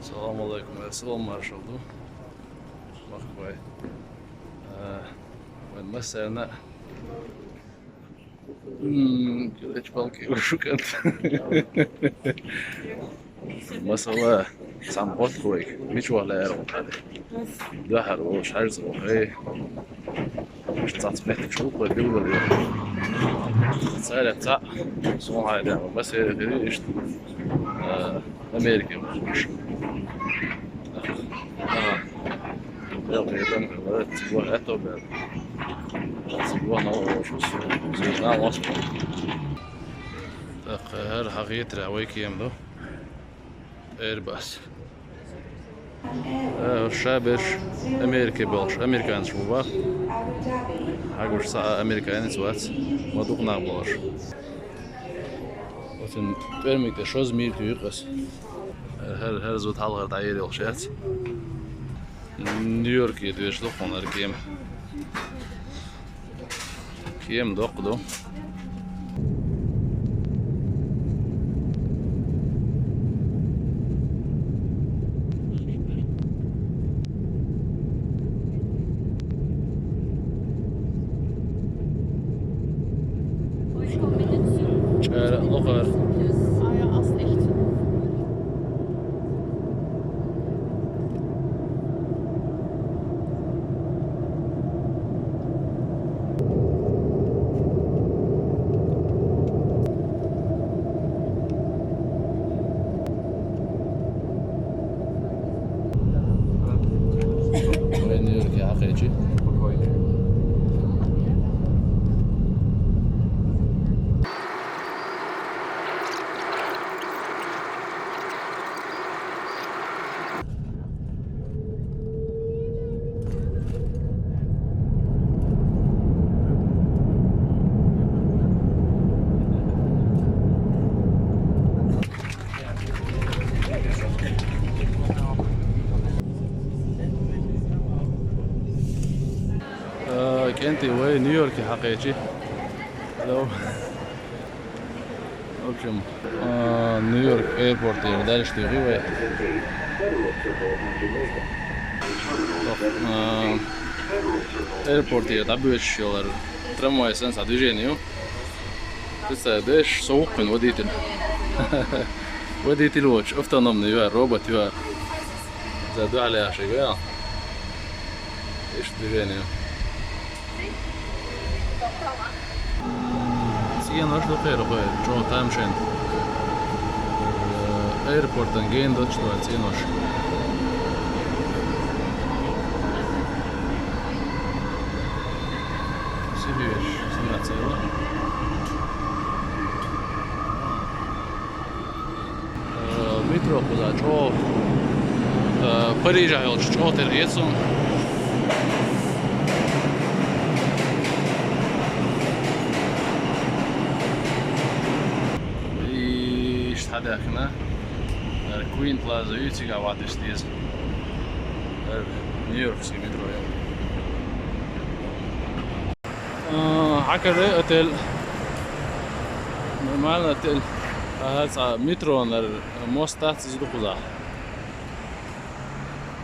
Assalamu alaikum, السلام marshalldu. Mahkvay. Ben mesela güleç balki uşukat. Mesela sam botkoy. Hiç valla yarım. Dahar o şarj o hey. Statsmet çok var değil mi? Sayıda son hayda. Mesela işte Amerika olmuş. يلا يتم الولاد وقته سيبوها نوش زينا وصل هر حقيقة رعويك يمدو ايرباس الشابر امريكي بلش امريكان شوبا حقوش ساعة امريكان سوات ودوقنا بلش وتن ترميك شوز مير كيقص her zot halgar da yeri olşat. New York yediyoruz onlar kim dokdu. Çare lokar. New York حقيقي. كنتي وين نيويورك حقيقي لو اوبشن نيويورك ايربورت يقدر يشتغل وين ايربورت يتابعش يلا ترامواي سنس движению представляешь соукын водитель водитель watch автономный يا робот يا زادوا عليها شيء يا ايش движению Sien var što khayr khoy, jo tamshen. Airportdan keyin dochdilar Sinosh. Sivish, sinatsela. Metro kula jo Parija yol jo terjetsun. هذا هنا كوين بلازا يوتيغا وادش ديز نيويورك سي مترو هكذا اوتيل نورمال اوتيل هذا مترو نر موستات زدوقزا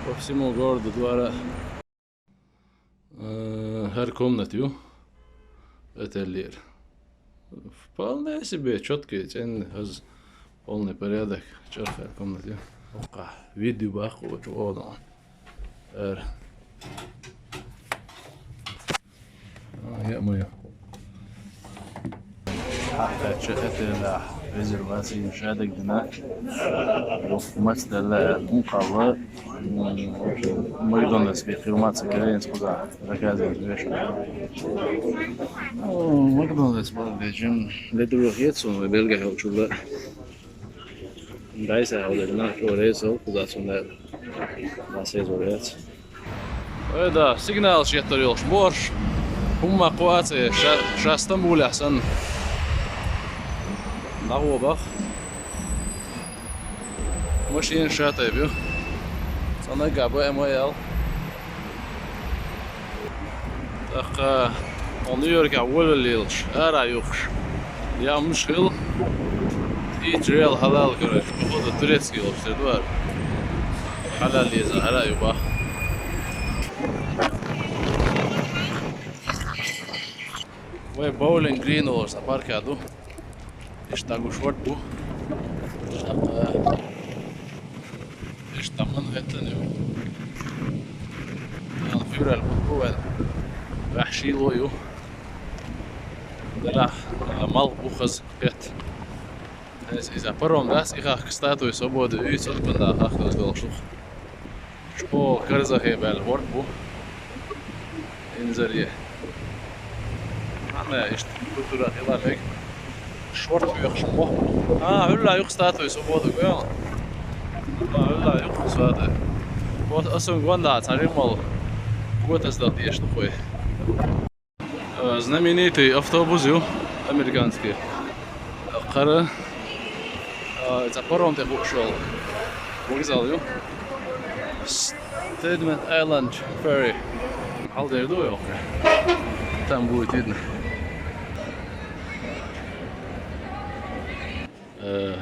وفسيمو город двора هر комнату отель вполне себе чёткий полный порядок, черная комната. Видео баху, вот он. Я мою. Это резервация مشاهدة هنا. مثل مقاومة ماكدونالدز في خدمات كريم سبوزا ركازة ويش. ماكدونالدز بلدجن لدروهيتسون بلغة هالشغلة. Dajsa ovdje naš rezo, kuda su na sezorec. Da, signal شيطر يلش بورش هم قوات شاستنبول أحسن نغو بخ ماشين شاطئ بيو صنع قابو MOL تخ نيويورك أول اللي يلش أرا يخش يا مشكل Eat real halal, короче, походу турецкий лобстер, حلال ليزا هلا يبا وي بولينج جرين اورس aparcado اشتاقو شورت بو اشتاقن هتنيو انا فيورا البو وحشي لويو لا مال بوخز قت إذا برهم داس إخا كستاتو يصبود يصل بنا آخر الدولشوخ شو كرزة هي بالورد بو إنزريه أنا إيش كنت راح يلا هيك شورت بيخش مو هلا يخستاتو يصبود وياه هلا يخص هذا قوت أصلا قلنا تعرف مال قوت أصدق إيش تخوي знаменитый автобус американский قرر за паром ты ушел вокзал Statement Island Ferry halde du yok там будет видно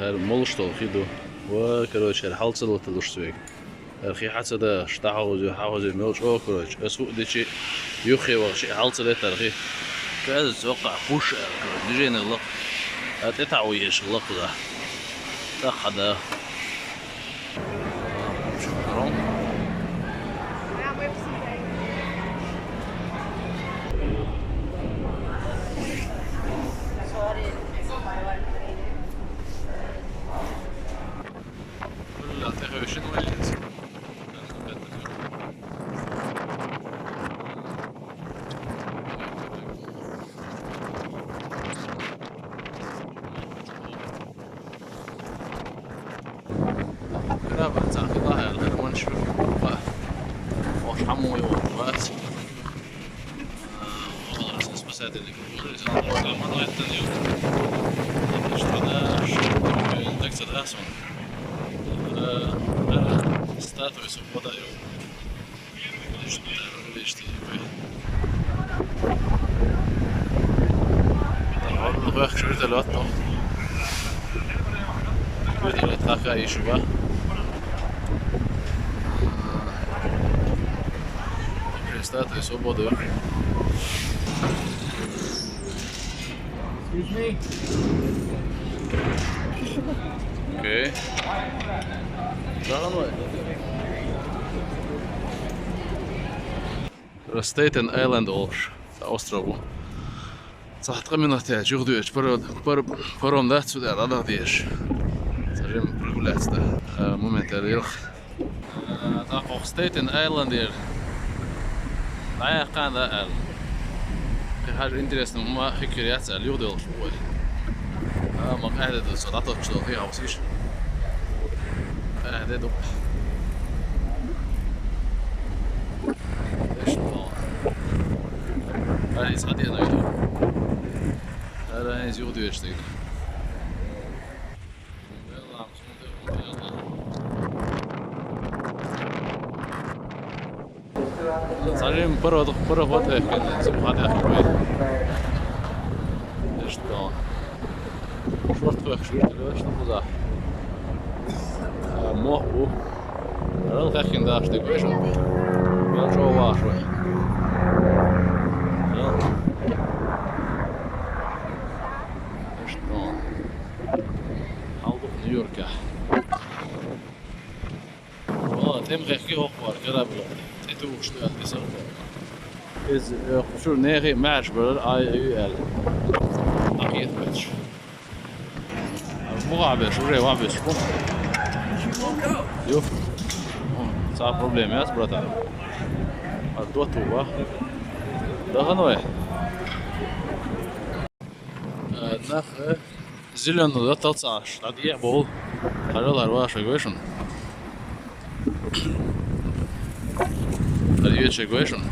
هر مول что خيدو وكروش الحالة اللي تلوشتوك خي حتى ده شتاحوزي حاوزي ميلش او كروش اسوق ديشي يخي وشي حالة اللي ترخي كذا توقع بوش ديجين اللق تتعويش اللق ده تاخده شكرا لا تخوي شنو اللي статус подаю. Лишь والله شريت الوطن بدي اتخاخا يشوفها статус свободы. Excuse me. Okay. Staten Island острову. Sahtqa minutę jugduyuş parom da suda da diyeş. Sarım regulatsta. Momentler yok. Da Staten Island yer. Aya qanda al. حاجة interesting ما حكايات على اليوم ده شوي. ما قاعد الصلاة تشتغل فيها وصيش. هذا دوب. إيش طال. هذا يسعدي أنا يدو. هذا عايز يودي يشتغل. صارين برا وقت كان سبحان الله. إيش طال. شورت وقت إيش نقول موهو أنا تأكين داش تقولش يا شو واحد إيش طال حاضر نيويورك والله تم غير أخبار كذا بلا تتوقش تأتي صار إز شو نيجي ماتش بلر IUL أكيد ماتش مقابل شو رأي وابس شو Jo, ça a problème, hein, ce brother. À toi, tu vois. Даганове. Nach zillion da talsаш. Надия бол. Харалар ваша гошен. Надия гошен.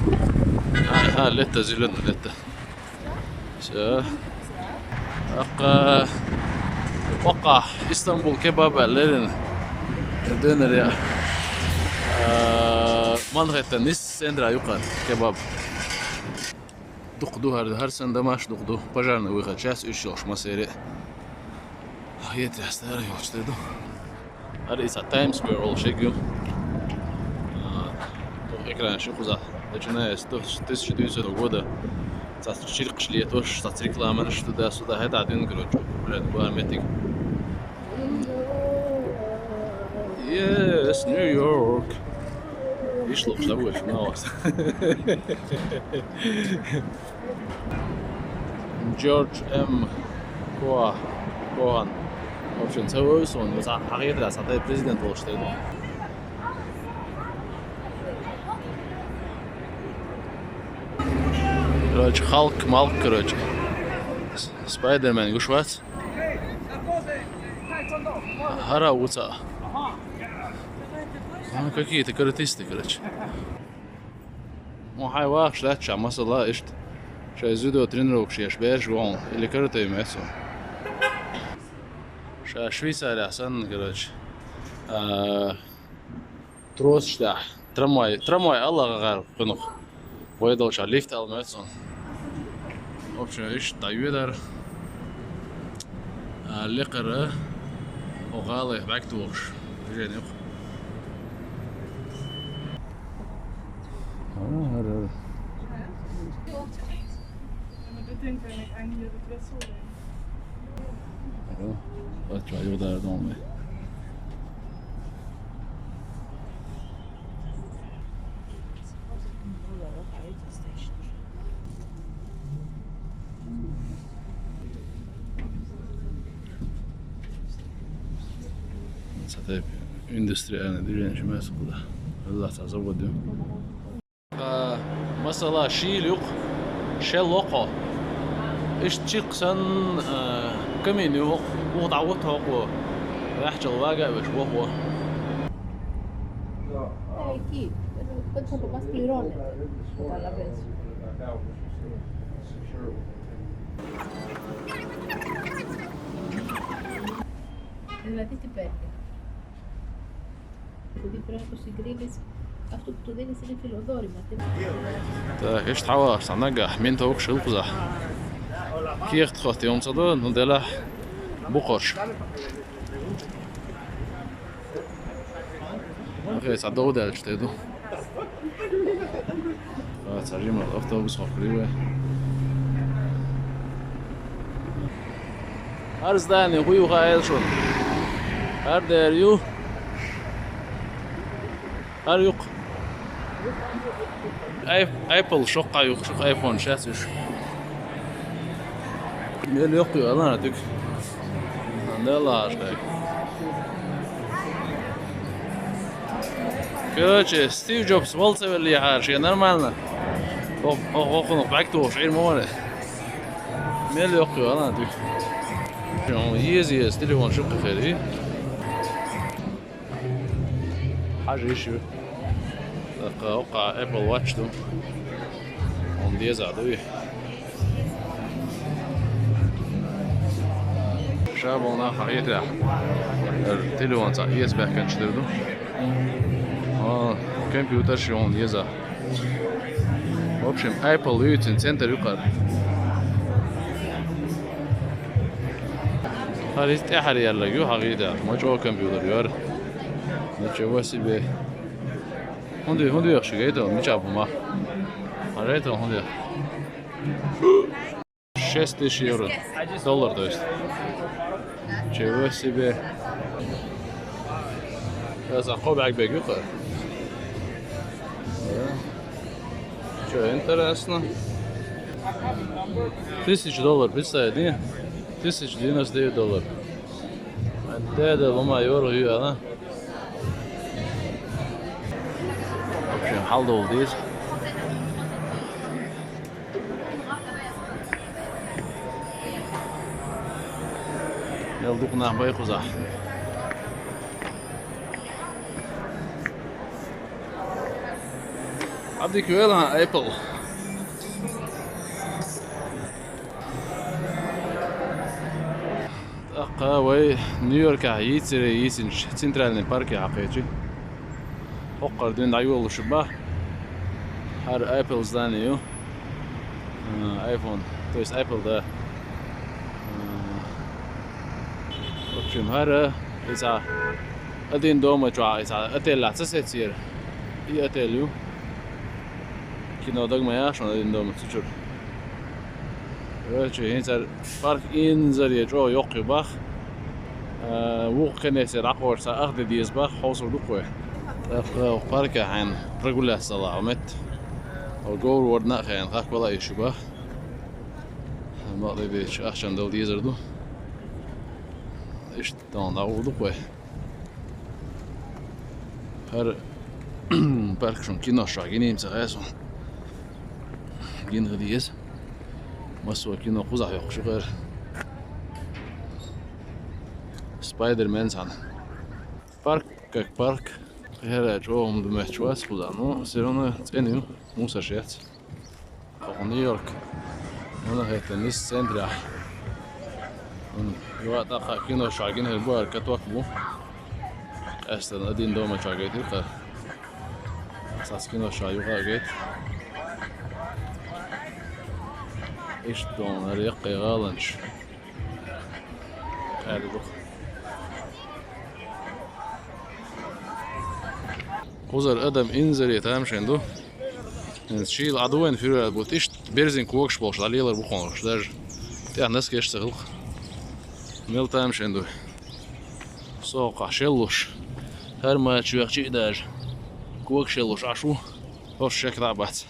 لتا zillion لتا. Så. وقع اسطنبول كباب لين döner ya. Manhattan центра юкат кебаб. Дуқду har sen домаш дуқду. Пожарный выход. Час 3 жыл шмасери. Ете старый yo'q dedi. Har esa Times Square ol şekil. экран шихуза. Начиная с 1900 года. Цацрик шлетош, цацреклама туда-сюда. Это один, короче, блядь, Америка. Yes, New York. Вышло, что больше на вас. George M. Cohan. В общем, целый сон. Вот حقيقة это президент был, что это. Короче, Халк, короче. Спайдермен, гушвац. Харауца. Ну, какие-то каратисты, короче. Ну, хайвах, шляча, масала, ишт. Сейчас зюдо тренировок, шеш, беш, вон. Или карате имеется. Сейчас Швейцария, сан, короче. Трос, шта. Трамвай, Аллах, гар, пынух. Бойдал, ша, лифт, алмеется. В общем, ишт, таюдар. Ликара. Оғалы, бәктуғыш. Жен, yok. Maar dit ding kan ik eigenlijk hier het wissel doen. Wat je daar dan mee? Zaten endüstriyel direnişi mesul da. Allah tazavvud diyor. مثلا شيلوق شلوقة إيش تشيقسن كمين يوق وضعوتها قوة يحجى الواقع بش وهو Εκεί, πέτσα το μας πληρώνεται, καταλαβαίνεις. Δηλαδή τι παίρνει. Δηλαδή πρέπει να το συγκρίνεις, αυτό που του δίνεις είναι φιλοδόρημα. Так, إيش تحاول ننجح مين توك شو القزح كي اختخت يوم صدق ندلا بقرش أخي صدقوا ده اشتهدوا ترجمة الأفضل بس قريبة أرز داني قوي وغايل شون أردر يو أريق Apple şoqa yok, şoq iPhone şəsiş. Mel yok ya lan artık. Ne Allah aşkına. Короче, Steve Jobs волцевали حاجة нормально. Окунук бактуш ирмоне. Mel yok ya lan artık. Yes, telefon şoq خيري. حاجة işi. وقع ابل واتش دو on deze عدوية شابونا حقيقة التليفون تاع يسبح كنشتريدو كمبيوتر شي on deze в общем Apple يوتن центр يقر خريط احري يلا يو حقيقة ما جوا كمبيوتر يور نتشوه سيبه هوندي yaxshi gaydo michapuma. Арето хонде. 6000 евро. Доллар, то есть. Чего себе. Я захобак бегуха. Что интересно. $1000, представляете, не? $1099. Это лома евро юана. Halde oldu değil. Geldik nahbaya kuza. Abdi köyel ha Apple. Aqaway New York'a yisin Centralny parki haqiqi. Oqqar dün ayol şuba. Her Apple здание. iPhone, то есть Apple да. В общем, هذا إذا أدين دوما جوا إذا أتلا تسير هي أتلو kino dagmayash ona indom tuchur. Öyle inser park inzer jo yok yubah. Wo kenese rakorsa akhde dies bach hosurduk we. Park han regular salamet. O go wordna khan khak wala yshubah. Ma dedik akşam da dizerdu. İşte da olduk we. Her park şun kino şagini imsayason. Gin dies. Maswa kino khuzah yok şugar. Spider-Man san. Park как park. Her çoğum dumet was khuzano. Serona tsenu musa şet. New York. Ona hetenis centra. Yo ta kino şagin her bu arkat bu. Aslan adin doma şagaytir qar. Asas kino şayuqa gayt. İşton ariq qalanç. Hadi bu. Kuzar adam inzeri tamşendu. Şil adwen für bu tiş berzin kokşboş laleler bu konuşlar. Ya nas geçtiğil. Mel tamşendu. Soqa şelluş. Her maç yaxşı idar. Kokşelluş aşu. Hoş şekrabat.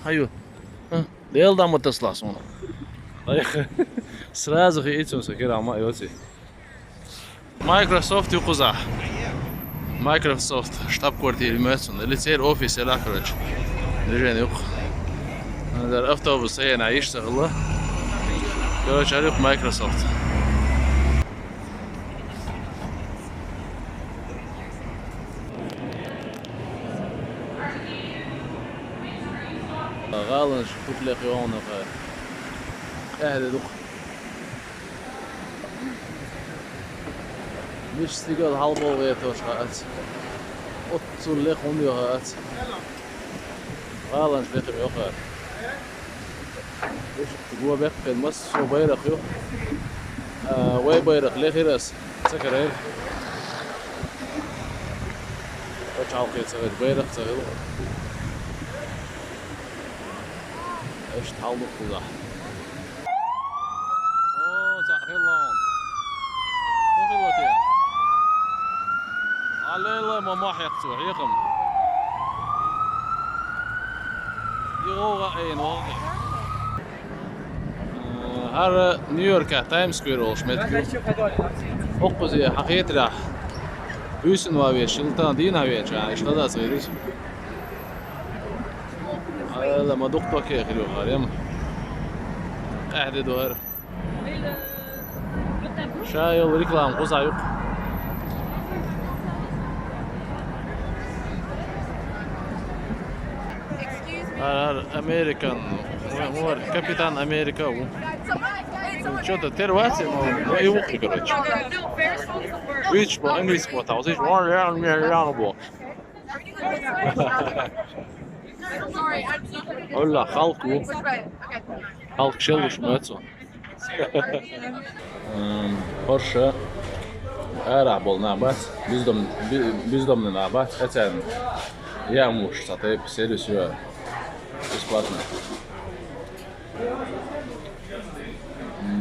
Hayu. Del da mıtaslas onu. Сразу идёмся керама йоти. Microsoft yuquzah. Microsoft штаб-квартира Mötson. Лицер офис لا короче. رجعني يق. هذا الأوتوبوس هي نعيش شغله. короче عارف Microsoft. غالن شوف لي قيونه اهدى دوق مش تيجال halbo ويتوش قاعد اوتسول لي قوم يقعد غالن شليت يقعد وش جوا بيق المس شو بيرق يو واي بيرق لي خيرس سكر هيك وش عاوقيت سويت بيرق سويت ايش تحاولوا كذا اوه تحيلون وغلطين على ما ما حيقتوا يقم يغوغا اين واقع هر نيويورك تايم سكوير olmuş metro okuzu hakiyetler büyüsün var bir şıltan din havet yani işte da sayılır لما دقتك يا اخي الغريم قاعد يدور شاي وريكلام قصع يق امريكان هو كابتن امريكا что-то терваться но его короче вич по английски تعوزيش بو Hola, halk şelluş Mötson. Porsche arabol nabat, бездомный nabat, хотя я муж, satayıp servis var. Бесплатно.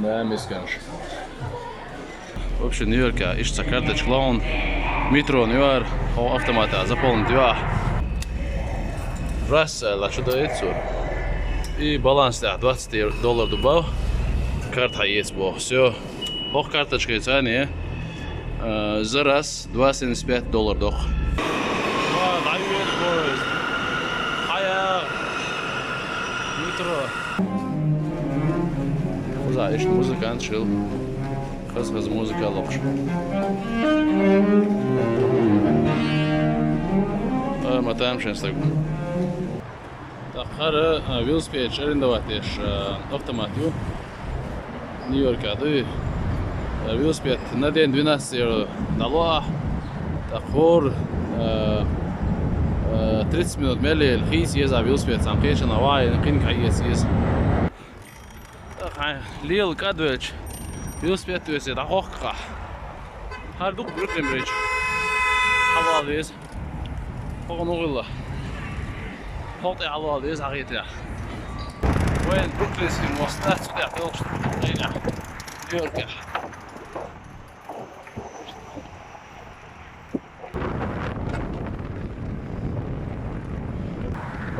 Да, мисканш. В общем, в Нью-Йорке ищется карточка лаун, метро, Нью-Йорк, автомата, заполнить два. Раз, лучше доедется. И баланс да, $20 добав. Карта есть бо. Все. Ох, карточка и цены. За раз $2.75 дох. Хая. Метро. Уза, ишь музыкант шил. Хаз музыка локш. Матаем шенстагу. Тахара велосипед арендовать автоматию. Нью-Йорка, да велосипед на день 12 евро налог. Тахор 30 минут мели الخيس يزع велосипед сам كيش أنا واعي نقين كعيس يز. ليل كادويتش велосипед تويسي تحقق. هردوك بروكلين بريدج. حواليز. فوق نقول حط على الوالد يزعق يتريح وين بروكليس في المواصلات تطلع تلوش تطلع يرجع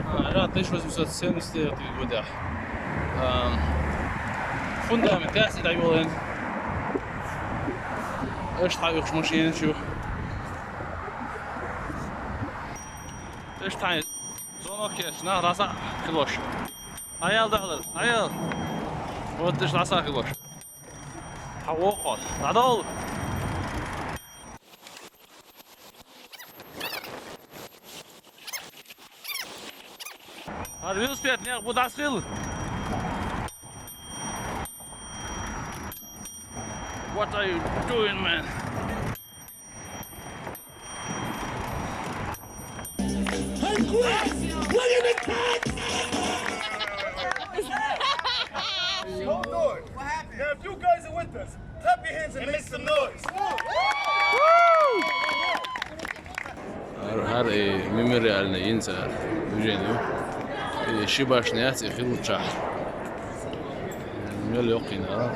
أنا ليش بس سين استير تقول fundamentatie dat je wil in. Eerst ga je op machine zo. Eerst ga je zo nog eens naar rasa gelos. Ayal dağılır. Ayal. Wat is rasa gelos. Hava qol. Nadal. Hadi bir uspet ne bu dasıl. What are you doing, man? Hey, Chris! Look at the cat! Hold on. What happened? Now, if you guys are with us, clap your hands and make some noise. هذا ميموريال ينسى وجينو شباش نياتي خلو شهر ميل يقينا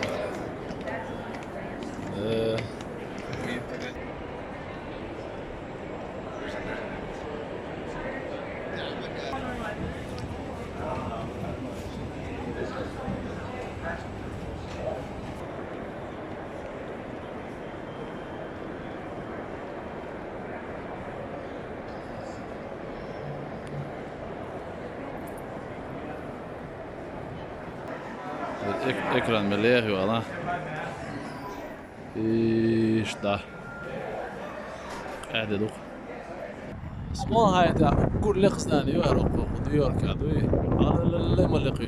ekran مليح والله ايش ده قاعد ادوق اسمها هاي تاع كل لقصنا نيويورك عدوي على اللي ملقي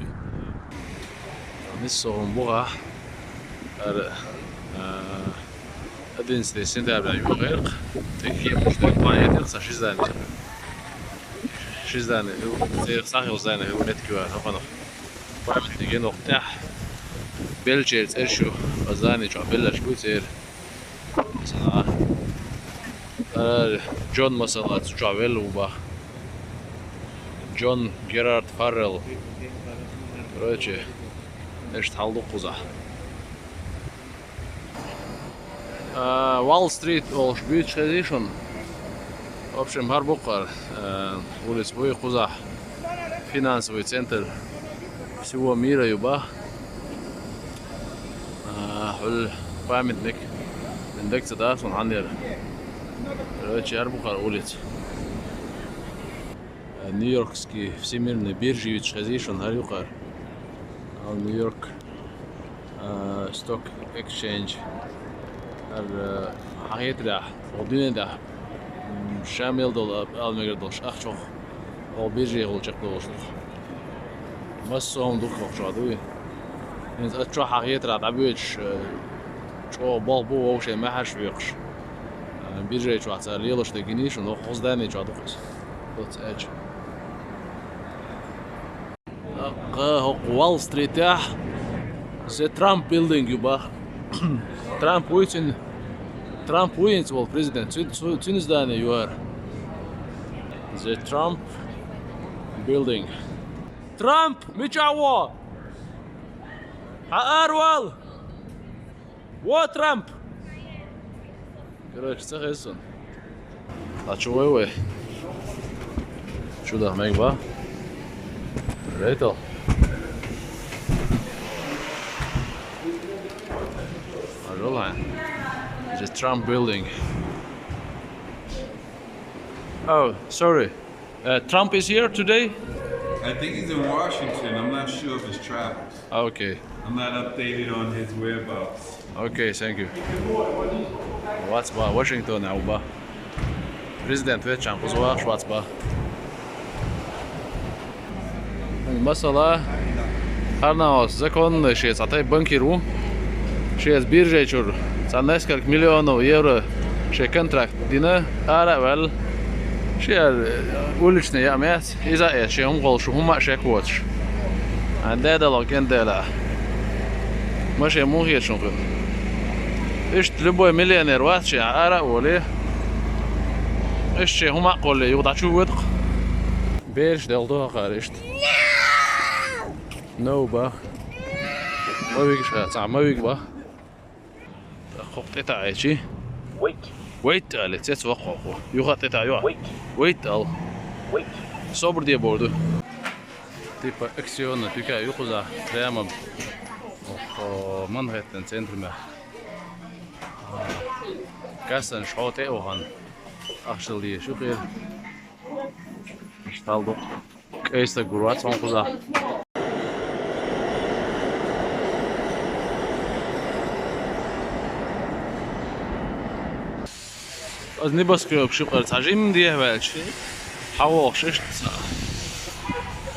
نسهم بغا ادين ستيشن تاع يوغيرق تكي مش طاية تقصى شيزاني زي صاحي وزاني هو نتكوا هفنو فهمت نيجي نقطع بلجيرز إرشو أزاني شو بلش بوتير مثلا جون مثلا شو وبا جون جيرارد فارل короче إيش تحلو قزح Wall Street أو شبيتش خديشون в общем Харбукар улиц Буй Кузах финансовый центр всего мира юба памятник индекса да сон андер короче Харбукар улиц нью-йоркский всемирный биржевич хазишон Харбукар Нью-Йорк Stock Exchange حقيقة ده والدنيا ده شامل دول المجال دوش أخشوا أو بيجي يقول شكله وصل بس هم دوك وخشوا دوي إنت أتشوا حقيقة ده عبيش شو بالبو أو شيء ما حش بيقش بيجي شو عسال يلوش تجينيش ونو خص داني شو دوكس دوت إيش Wall Street ja the Trump building يبا Trump ويتن Trump wins well president Tuesday you are the Trump building Trump ميشاوا أروال و Trump короче تخيسون لا شو شو ده ميجبا ريتل The Trump building. Oh, sorry. Trump is here today? I think he's in Washington. I'm not sure of his travels. Okay. I'm not updated on his whereabouts. Okay, thank you. What's about Washington now? President Vetchan Kuzwa Schwarzba. Mesela Harnaos закон ще цатай банкиру ще с биржей чур за несколько миллионов евро ще контракт дина аравал ще уличный ямец из-за этого ще он гол шума ще коч анда да логендела маше мухи чунку إيش любой миллионер واتش аравали إيش هما قول يوضع شو ودق Берш делдо қарышт. No ба. Мавиг шаца, мавиг ба. Хоқт та айчи. Wait let's وقفه. يغطي تا يو. Wait al. Собр diye bordu. Tipa aksiyon tycker jag också prima och Manhattan centrum. Kassan schote och han actually شو غير اشتغلوا كيس جروات صون خذا از نباسكيو بشو قرت عجيم ديه بالشي حواق ششت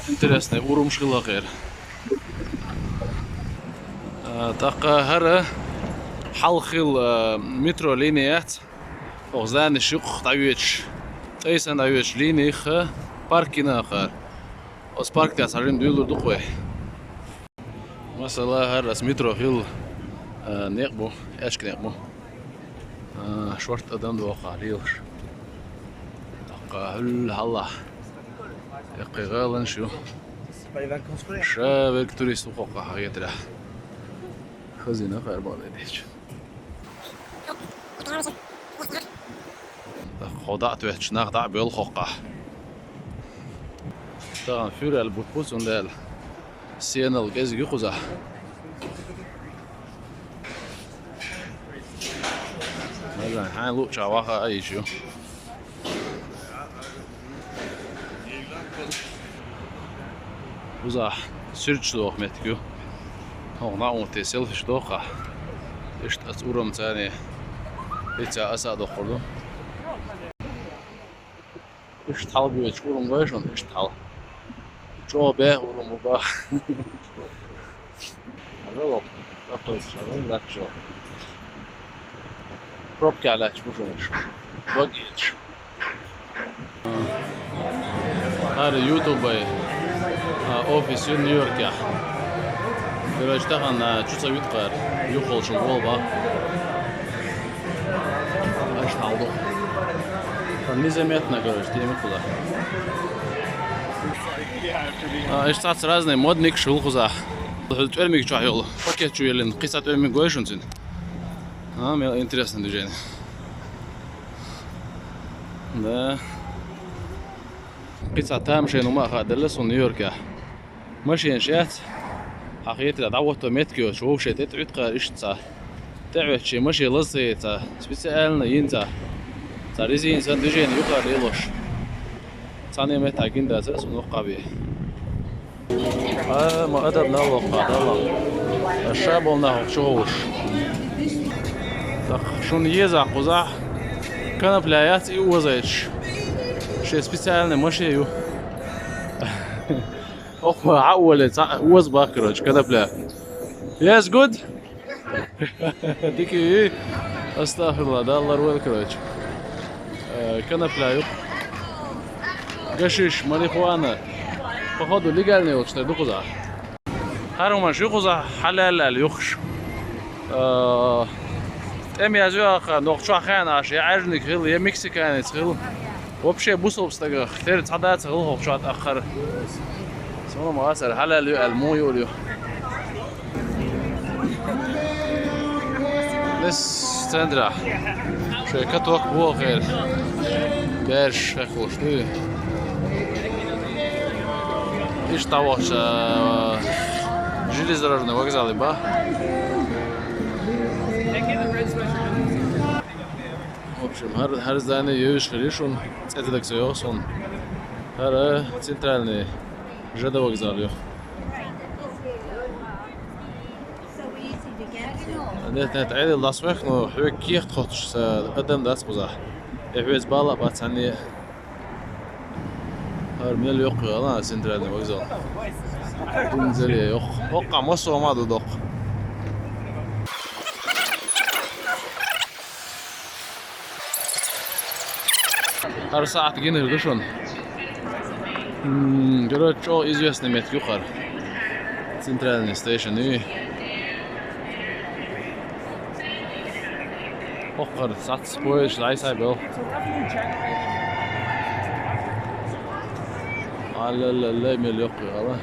интересно урумшила غير تاقا هره حلخل مترو لينيات اوزان الشق تعويش تيسان تعويش لينيخ باركينا خار اوز بارك تاس عرين دولو دقوي مثلا هرس مترو هيل نيقبو اشك نيقبو شورت ادم دوقع ليلش تاقا هل هلا يقي غالن شو شابك توريست وقوقع حقيقة له خزينة خير بالي ديش خدعت وحش نخدع بالخوقة طبعا فير البوتبوس وندال سينا الجاز يخزع مثلا هاي لو شواها اي شو وزح سيرش متكو هون نعمل سيلفش دوقة إيش تأثورهم تاني إيش أسعد أخرجوا إيش تحاول بيشكرهم ويشون إيش تحاول شو باه ورم وباه هذا أقول شغل لا شو بروبك على شو باقيش هذا يوتيوب أوفيس نيويورك يا короче таган чуца виткар юхолшун болба аш алды незаметно короче теми куда اشتغلت разные модник шул куза ölmek чахыл пакет чуелин кисат ölmek гойшунсин мне интересное движение да قصة تامشي نما خادلس نيويورك ماشي انشات حقيقة دعوة متكيو شوف شيء تتعتقى إيش تصا تعبت شيء ماشي لصي تصا سبيسيالنا ينتا تاريزي إنسان دجين يقرأ ليلوش ثانية متعجين ده أساس ونوقع بيه ما أدب نوقع الله الشاب وناه شوش شون يزع قزح كان بلايات يوزيش شيء سبيسيالنا ماشي يو أخوة عولت وز باكرج كذا بلا يس جود ديكي استغفر الله ده الله روي الكرج كنا بلا قشيش ماريخوانا فخذوا ليجالني واشتروا قزح هارو ماشي قزح حلال اليخش ام يازوخ نوخشو خان عشي عجنك غير يا مكسيكاني تغير وبشي بوصل بستغ اختار تصدات تغير وخشو اتاخر سمو مغاسر حلال المو يوليو لس تندرا شوي كتوك بو غير باش اخوش دي ايش طاوش железнодорожный вокзал ба в общем har здание юж решен центр он har центральный ЖД вокзал ё нет عادي لاسوخ но حوكي خطش قدم داس قزح يحوز بالا باتساني har ميل يوق لا центральный вокзал تنزلي يوق وقع مصر ما دق har saat gelir düşün короче известный мет юхар центральный station и وقر ساعت سبويش لايساي بيل لا ميل يقي غلا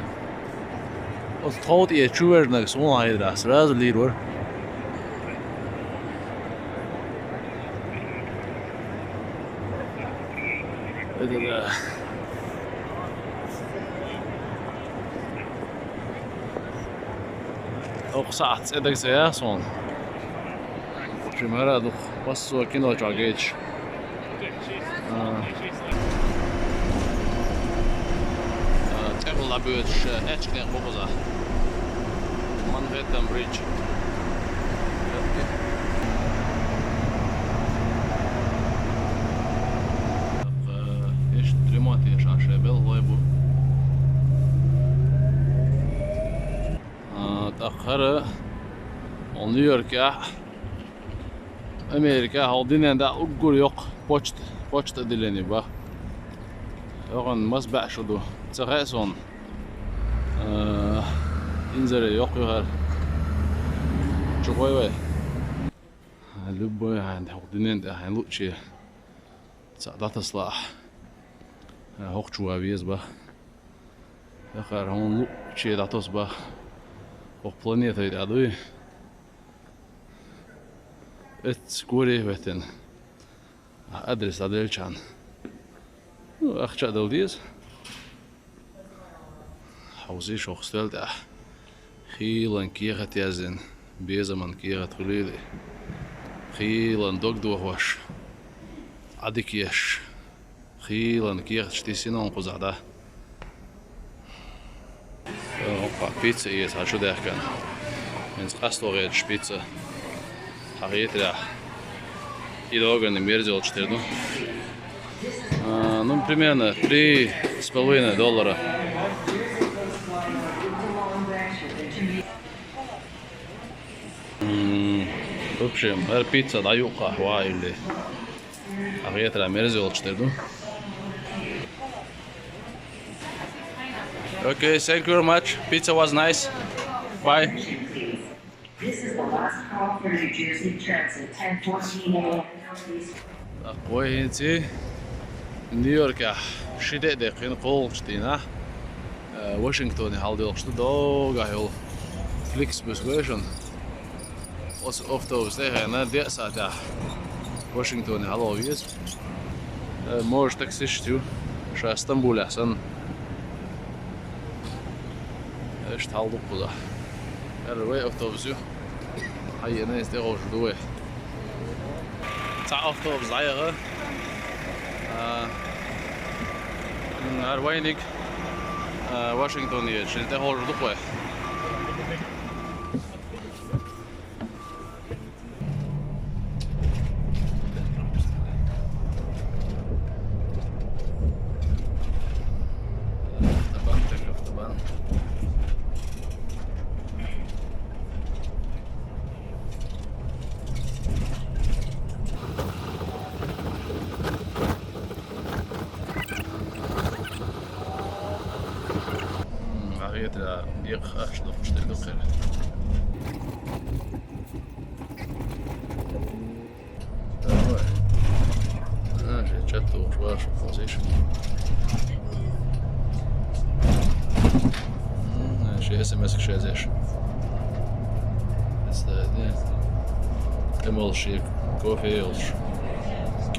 الصوت يشوفر نكسون هاي دراس راز ليرور إذا أقصعت إدك سياسون شو مرة دخ بس وكينو جاجيتش تقول لبيوتش أشكني قبضة مانهاتن بريدج إيش دريماتي إيش عشان بالغيبو تأخر نيويورك أمريكا هالدنيا دا أقول يق بوشت أدلني با يقن مسبع شدو تغيسون إنزل يق يهر شوي لبوي عند هالدنيا دا هنلوتشي سعدات إصلاح هوق شو أبيز با آخر هون لوتشي داتوس با och planeter hade ett skåre vet en adress hade chan اخشى دولديز حوزي شو خستلت خيلن كيغة يازن بيزمن كيغة خليلي خيلن دوغ دوغوش عدك يش خيلن كيغة شتيسينون قزعدا بيتزا إيش هالشو ده كان من قصد وغير بيتزا حقيقة إيدوغن ميرزل чтирну ну примерно $3,5 в общем пицца даюка хваили حقيقة ميرزل чтирну. Okay, thank you very much. Pizza was nice. Bye. This is the last call for New Jersey Transit, 10:14 a.m. أخوي نيويورك شدة دقيقة قول شتينا واشنطن هالدي لقشت دوغا هيل فليكس بسويشن وس أفتو استيها أنا دي ساعة واشنطن هالوفيز موش تكسيشتو شا اسطنبول أحسن إيش تحاولوا كذا الرواية أوتوبسيو هاي أنا يستيقظ شدوه تاع أوتوبس عيغة من أروينيك واشنطن يستيقظ شدوه Petra Diergaard stuk dokker. J'ai chat au joueur, je pense que j'ai SMS que j'ai Emel شيء كوفي وش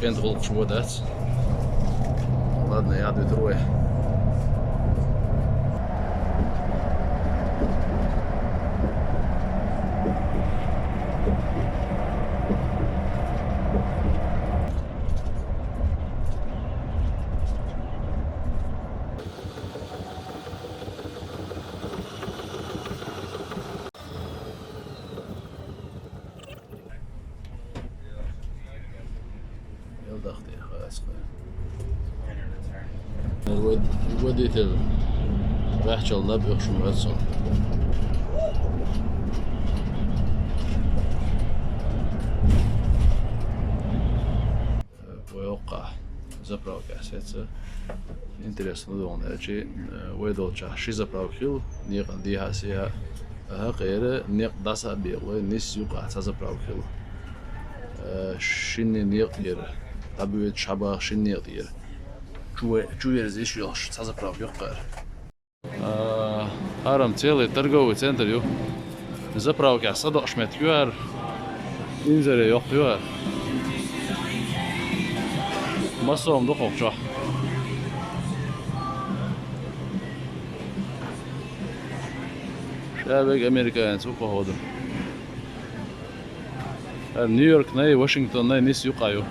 كنت غلط شو ده ладно я иду трое وديت البحث اللاب يخشم عدسون ويوقع zapravo kasete interesno da on znači vedoča ši zapravo kil niqan diha siya haqere niq dasa biqle nis yuqa sa zapravo kil shinni niq yer tabiet shaba shinni yer Чуверз ишёлш заправка yok var. Haram целый торговый центр yok. Заправка 110 метр var. İnzere yok var. Masom da kokça. Şabek Amerika'nın çok hodu. New York ne, Washington ne, nis yuqayo.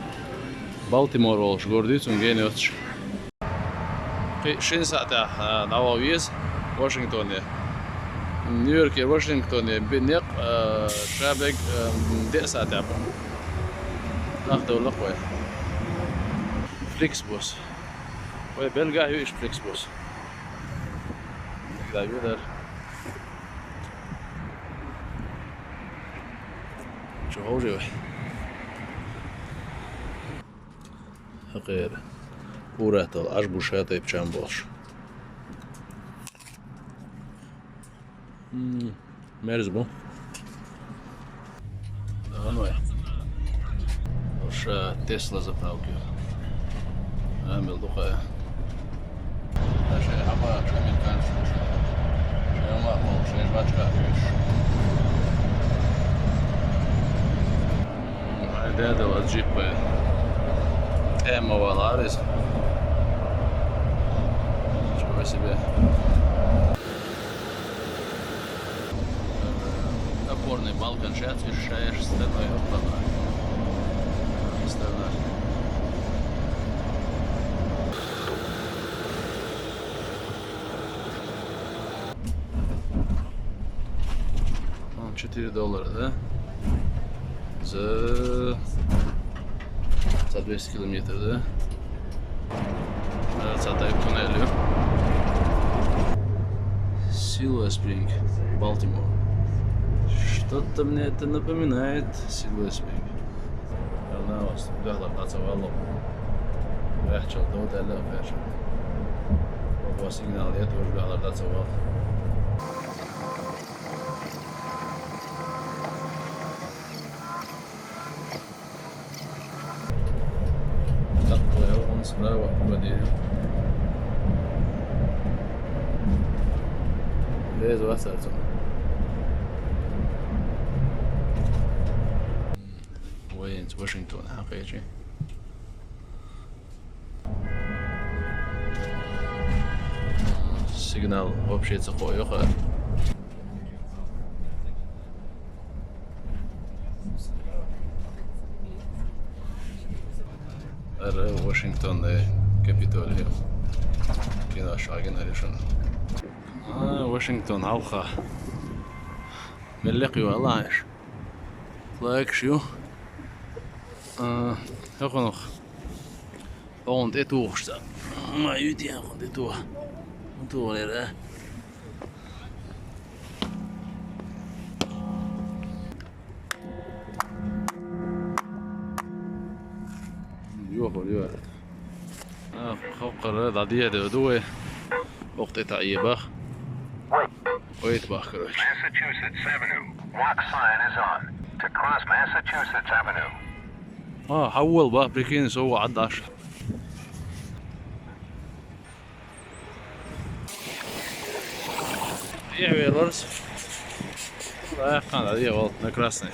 Baltimore olmuş, gördüğün gene ötüş. Şimdi saate davaviyiz Washington'da. New York Washington'da binek şabek de saate yapın. Akta koy. Flixbus. Ve Belgahyo iş Flixbus. Belgahyo'lar. Çok hoca. غير ورات العجب وشاتي بشان بوش مرزبو غنوي وش تسلا заправки عامل دقة شيء حبا شيء من كان شيء ما هو شيء باشكا فيش هذا الجيب Emma Valares. Deixa eu ver se vê. Опорный балкон сейчас решаешь стеной опана. Стена. $4, да? За 200 километров, да? Цатайк туннелью. Silver Spring, Балтимор. Что-то мне это напоминает Silver Spring. Она у вас туда латацавало. Вяхчал до дела вяхчал. Оба сигнал я тоже латацавал. Справа подъедем. Без вас отцом. وين واشنطن حقيقي. Сигнал вообще такой, ха. Washington Capitol Hill. كده شاقين عليشون. واشنطن عوخة. ملقي والله عايش. لايك شو. هخنوخ. Ont ett år sedan. Man är ute igen från ett år. Ett år är det. يوه خوقر ضديه دوي وقت تعيبه ويت باخر Massachusetts Avenue. Walk sign is on. To cross Massachusetts Avenue. حول بقى بريكين سوى عد 10 يعوي الرس لا يقان عادية والله نكراسني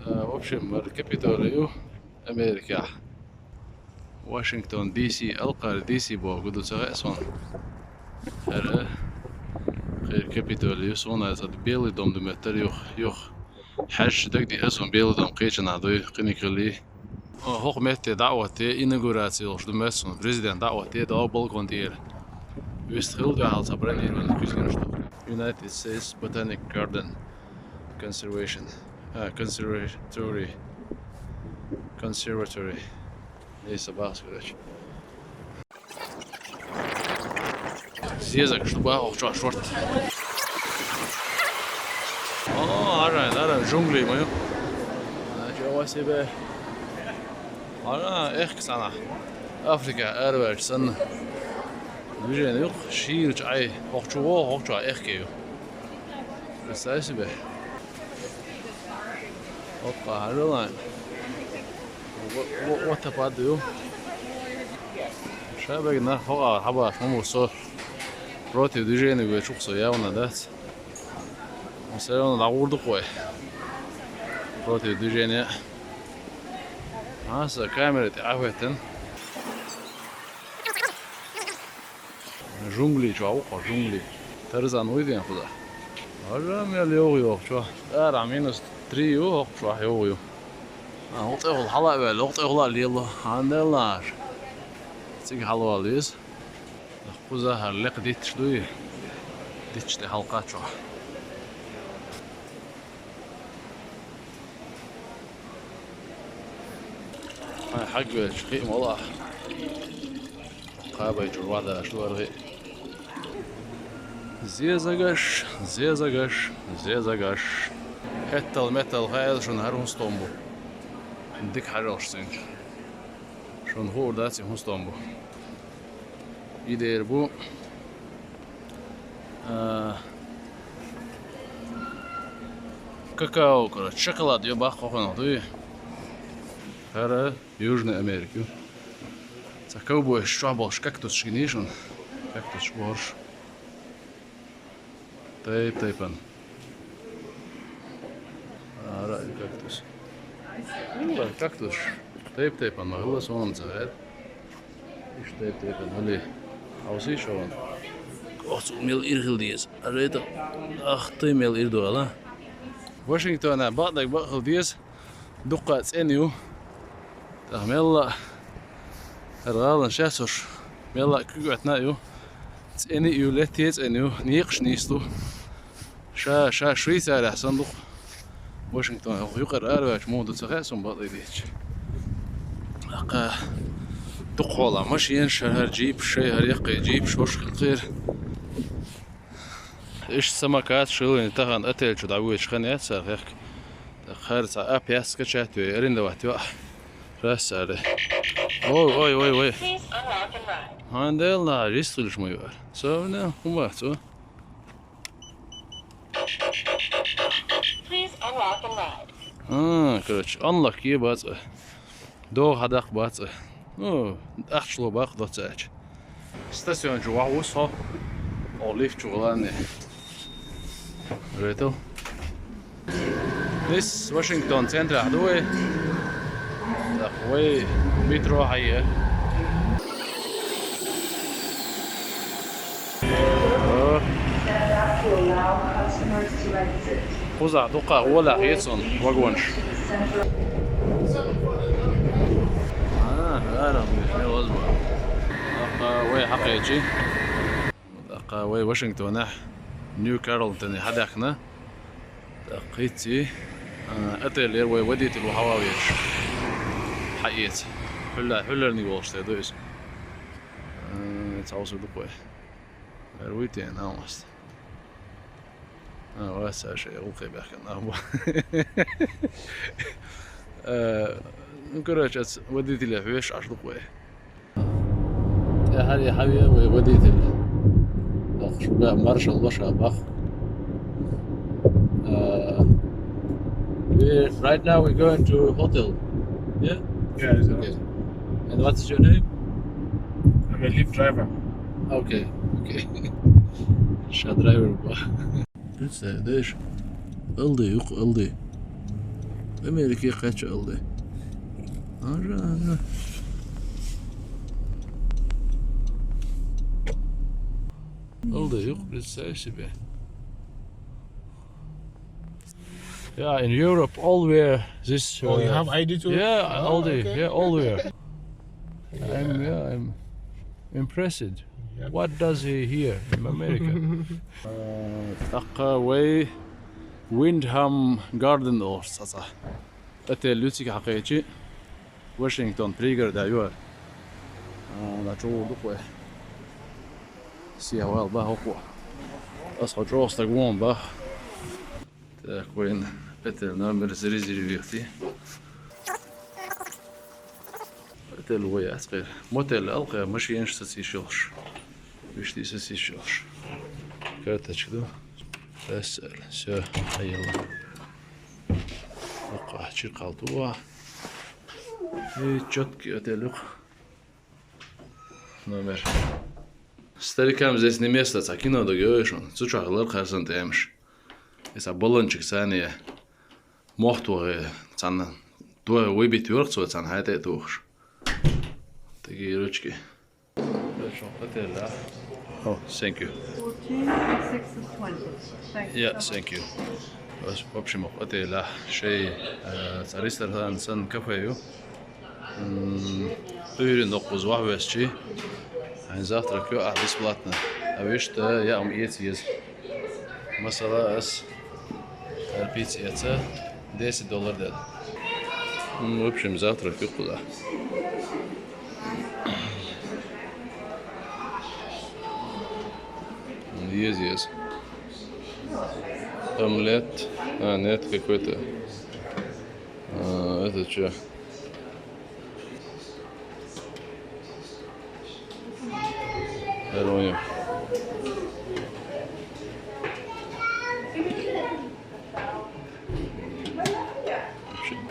в общем الكابيتوليو أمريكا واشنطن دي سي ألقى دي سي بو قدو سغيسون هلا غير كابيتوليو سونا زاد بيلي دوم دمتر يوخ حش دك دي اسون بيلي دوم قيشن عدوي قنيكلي هوق متى دعوتي إناغوراتيو دمسون بريزيدنت دعوتي داو بالكون دير ويستخيل دو هالسا برنين من كوزينشتوك United States Botanic Garden Conservation Conservatory нeyse bahsediyor. Зезак, чтобы охча шорт. Ара, джунгли мою. Ничего себе. Ара, sana. Afrika, erver, sen. Движение yok, şiir çay, охча, ehkeyo. Представь себе. Опа, Caroline. What about you? شابك فوق حبا مو صور روتي ديجيني ويشوف ياونا دات مسيرون العور دقوي روتي ديجيني هاسا كاميرا عفوتن جونغلي جواوقا جونغلي ترزان ويدين خدا هرم يلي يوغيو شو ارع مينوس 3 يوغ شو يوغيو هوطيغل حلا بل هوطيغل اللي يلا عندنا تيجي حلوة ليز خوزا هرلق ديتش دوي ديتش دي حلقات شو هاي حق شقيق والله قابا يجور واحدة شو أرغي زيزاقش زيزاقش زيزاقش حتى المتل هاي شو نهار هستومبو عندك حاجة وشتنج شو نهور داتي هستومبو يدير بو كاكاو كرة شوكولاد يبقى خوخنا دوي هذا Южной Америки. Такой швабош, кактус шгинишен, кактус швош. Тейпан. Рай кактус. Кактус. Тейпан, могла сон зовет. Иш тейпан, нали. Ауси шон. Ос мил иргилдиес. Арета. Ах, ты мил ирдуала. Вашингтон, бадак бахилдиес. Дукат эню. ميلا الغالن شاسوش ميلا كوكوات نايو تسأني يولاتيت أنيو نيقش نيستو شا شويساري أحسن دوق واشنطن يقر أرواش مودو تغاسم باطي ديش أقا دوق والله ماشي ينشر جيب شي هريقي جيب شوش خير إيش سمكات شغلين تغن أتل شو دعويش خانيات سارخيك خارج أبياس كشاتو يرين دواتي راس عليه اوي هاندلنا ريستلش ميوار سونا وماتو كرتش انلك يبات دو هداق بات اخشلو باق دوتاج ستاسيون جوا وصو اوليف شغلانه ريتو This Washington Center عدوي وي مترو حيه خوزع دقة ولا غيصن واغونش هذا مش لازم وي حقيقي وي واشنطن نيو كارولتون حداخنا دقيتي أتل يروي وديت الوحواويش حقيقي حلا نيوش تدويس تعوص دقوي رويتين هاوست واسع شيء اوكي بحكي نكرهت وديت لي فيش 10 دقوي يا هذه حبيبي وديت لي شو بقى مارشال باشا باخ right now we're going to a hotel. Yeah? Yeah, okay. And what's your name? I'm a Lyft driver. Okay. Sha driver ba. Lütfen deş. Aldı yok aldı. Amerika'ya kaç aldı? Ara. Aldı yok lütfen şibe. Yeah, in Europe, all wear this. Oh, you have ID too? Yeah, all day. Okay. Yeah, all wear. I'm impressed. Yep. What does he here in America? Way Windham Garden or sasa. أتى لوتيك حقيقي واشنطن بريغر دايور. لا جو دقوة. سيا وال با هقوة. أصحى جوست تقوم با. تكوين أتى نمبر زريزي فيختي. أتى الويا صغير. موتيل ألقى ماشي ينش تسيشلش. بيشتي تسيشلش. كارتش كده. أسأل سو هيلا. وقع شي قالطوع. جتك أتلق. номер. Старикам здесь не место, а кино договариваешь он. Сучахлар харсан темш. Эса баллончик сания. Мохтуре цана. Туа выбит вёрцу цан хайта тухш. Такие ручки. Хорошо, это да. Oh, thank you. 14, 6 is 20. Thanks. Yeah, thank you. В общем, это да. Шей ресторан сан кафею. Уверен, но позвавящий. А завтра кё бесплатно. А вы что, я есть. Масала с пицца это $10 дал. В общем, завтра кё куда. Есть. Омлет. Нет, какой-то. Это что? Ирония.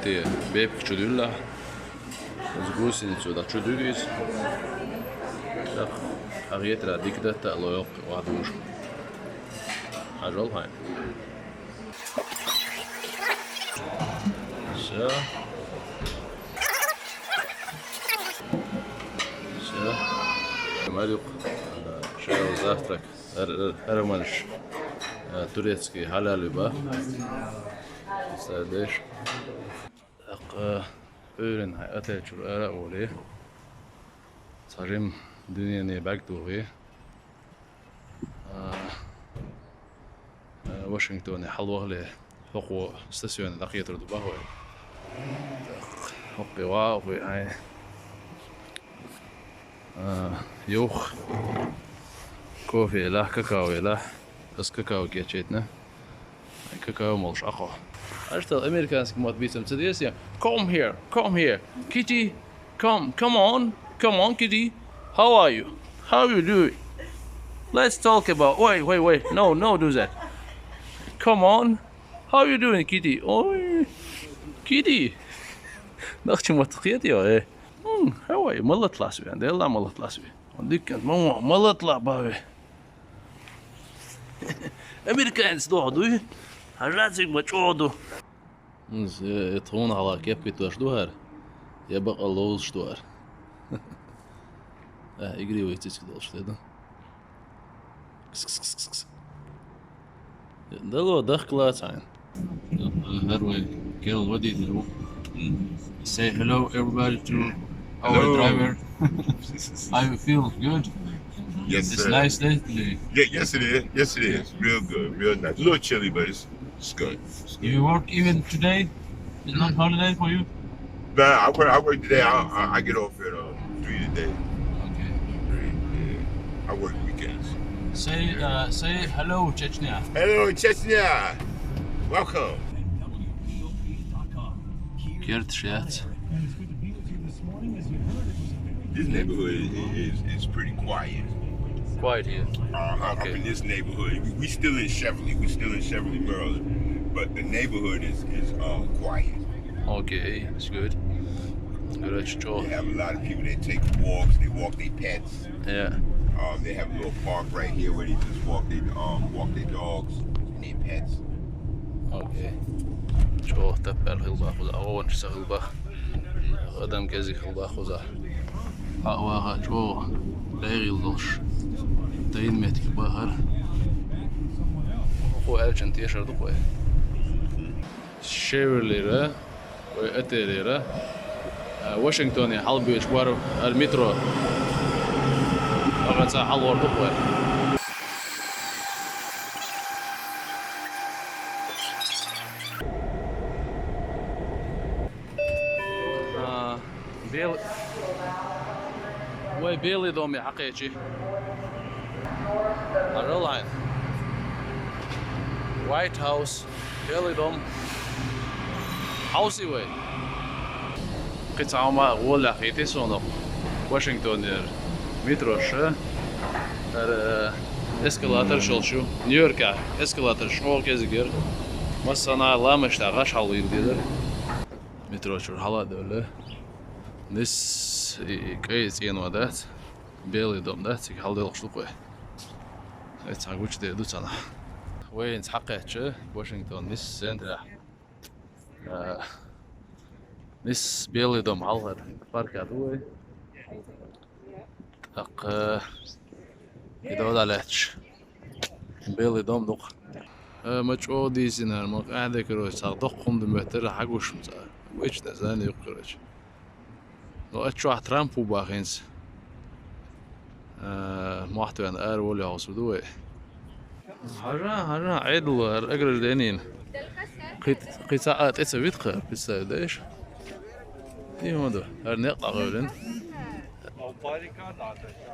Ты беб чудула. С гусеницу да чудуис. Так, арьетра дикдата лоёк вадуш. Ажол хай. Все. Малюк. Шел завтрак. Романш. Турецкий халялюба. Садиш. Так, öğren hayata çurara oluyor. Sarım dünyanın baktığı. Washington حلوة حقوق ستاسيون الأخيرة دبي. حقي واقع هاي. يوخ كوفي لا كاكاو لا بس كاكاو جيتشيتنا كاكاو ملش أخو أشتغل أمريكانسك موت بيسم تديسيا come here Kitty come on Kitty how are you doing let's talk about wait no do that come on how you doing Kitty Kitty نختي متقيت يا هواي ما اطلع سوي عندي الله ما اطلع سوي عندك كانت ماما ما اطلع باوي امريكانس دوحدو حاجاتك بتشودو يطون على كيف كنت اشدوهر يبقى اللوز شدوهر يجري ويتسك دوش ده ده لو دخلات عين هروي كيل ودي دو Say hello everybody to our driver. I feel good. Yes, It's sir. nice day today. Yeah, yes it is. Yes it is. Real good. Real nice. A little chilly, but it's good. It's good. You work even today? It's not holiday for you? Nah, I work today. I get off at 3 today. Okay. Yeah. I work weekends. Say hello Chechnya. Hello, Chechnya. Welcome. Kert Shat. This neighborhood is pretty quiet. Quiet here. Up in this neighborhood, we still in Cheverly, Maryland, but the neighborhood is quiet. Okay, it's good. Good job. They have a lot of people that take walks. They walk their pets. Yeah. They have a little park right here where they just walk their dogs and their pets. Okay. شو تبع الخلبة خذ أول نشتغل خلبة قدام كذي خلبة خذ أواها شو لا يغلطش تين متك بحر هو أرجنتين شرط قوي شيفرلي وأتيلي واشنطن حلبي إشبار المترو أغلى ساعة حلوة قوي بيلي دومي حقيقي اللاين وايت هاوس بيلي دوم هاوسي وي قطعة ما ولا خيتي سونو واشنطن متروش اسكالاتر شو نيويورك اسكالاتر شو كذا مثلا لا مش تاعش حلوين كذا متروش حلا دولة نس كيس ينودات Белый дом, да? Цик халдел штукой. Это сагуч де дуцана. Вейнс хакетче, Вашингтон, нис центра. Нис Белый дом алгар парк адуй. Так, иду далеч. Белый дом дух. مچو دیزینر ما قاعده کروش صدق خم دمتر حقوش مثلا ويش تزاني يقرش لو اتشو ترامب وباخينس محتوى ان ار ولا عصدوه هرا عيدل اقرر دينين قيت ساعات اتس بيتخ بس دايش دي هذا نقطع قولن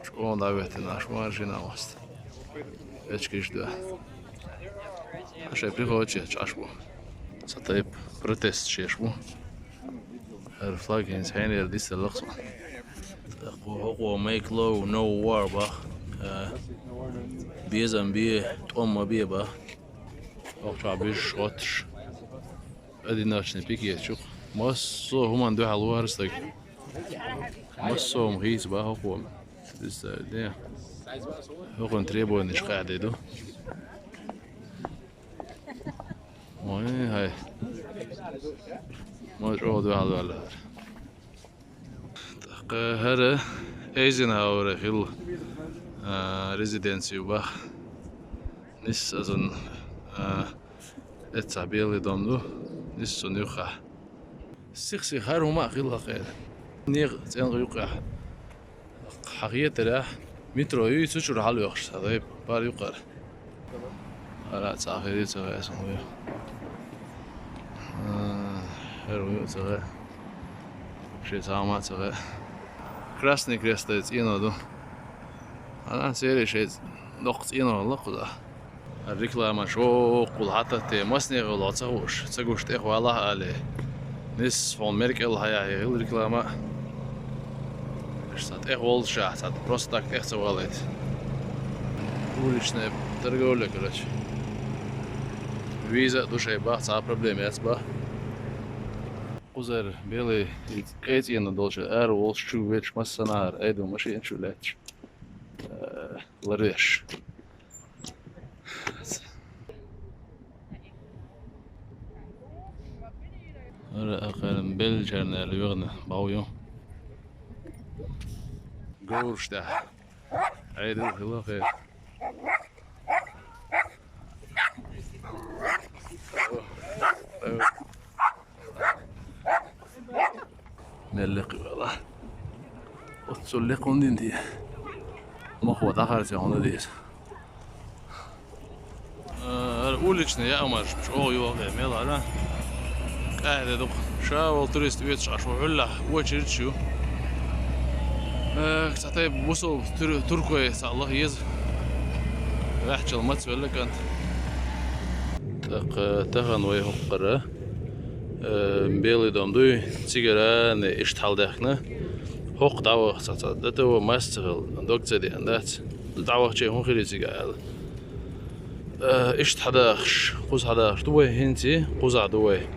شو دعوتنا شو مارجينا وست ايش كيش ده عشان приходит чашку. Сатайп протест чешку. Флагинс хэнер дистеллахс. Хого make low no war ба. Безам бе том бе ба. Охча биш отш. Одиночный пикетчук. Массо хуман до халуарстак. Массо мхис ба хого. Дис да. Хого требует ниш قاعده دو. هاي موجود على هذا ايزنهاور هيل ريزيدنسي وباخ نس أظن التعبير لضمنه نس نيوخا سيخسي خير وما خيل خير نيغ تين يوقع حقيقة راح مترو يسوشر حلو يخش هذا بار يقر لا تأخير تغير اسمه هروي تغير شيء سامع تغير красный крест иноду أنا سيري شيء نقط إنو الله قدا الركلة شو قل حتى تمسني ولا تسوش تأخو الله عليه نصف أمريكا الحياة هي الركلة شتات أخول شاه شتات просто так تحسوالت уличная торговля короче виза душа ба са проблемы яцба Узер белый эти дольше эр волш чувеч массанар эду машин чулеч лареш ара акалым бел жернер югны бауё горшта айду хилохе ملقي والله وتسلقون دي ما هو دخل هون ديس уличный я مش او يوغي ميلا لا قاعد دوق شاول توريست ويتش عشو علا وجرت شو كتعطي بوصل تركوي الله يز راح ما تسوي كانت تغن ويه قرة Белый дом дуй сигара не ишталдахна хок давах сата дато мастер доктор дендат давах чей хохири сигара иштадахш қуз хадахш дуй хинти қуза дуй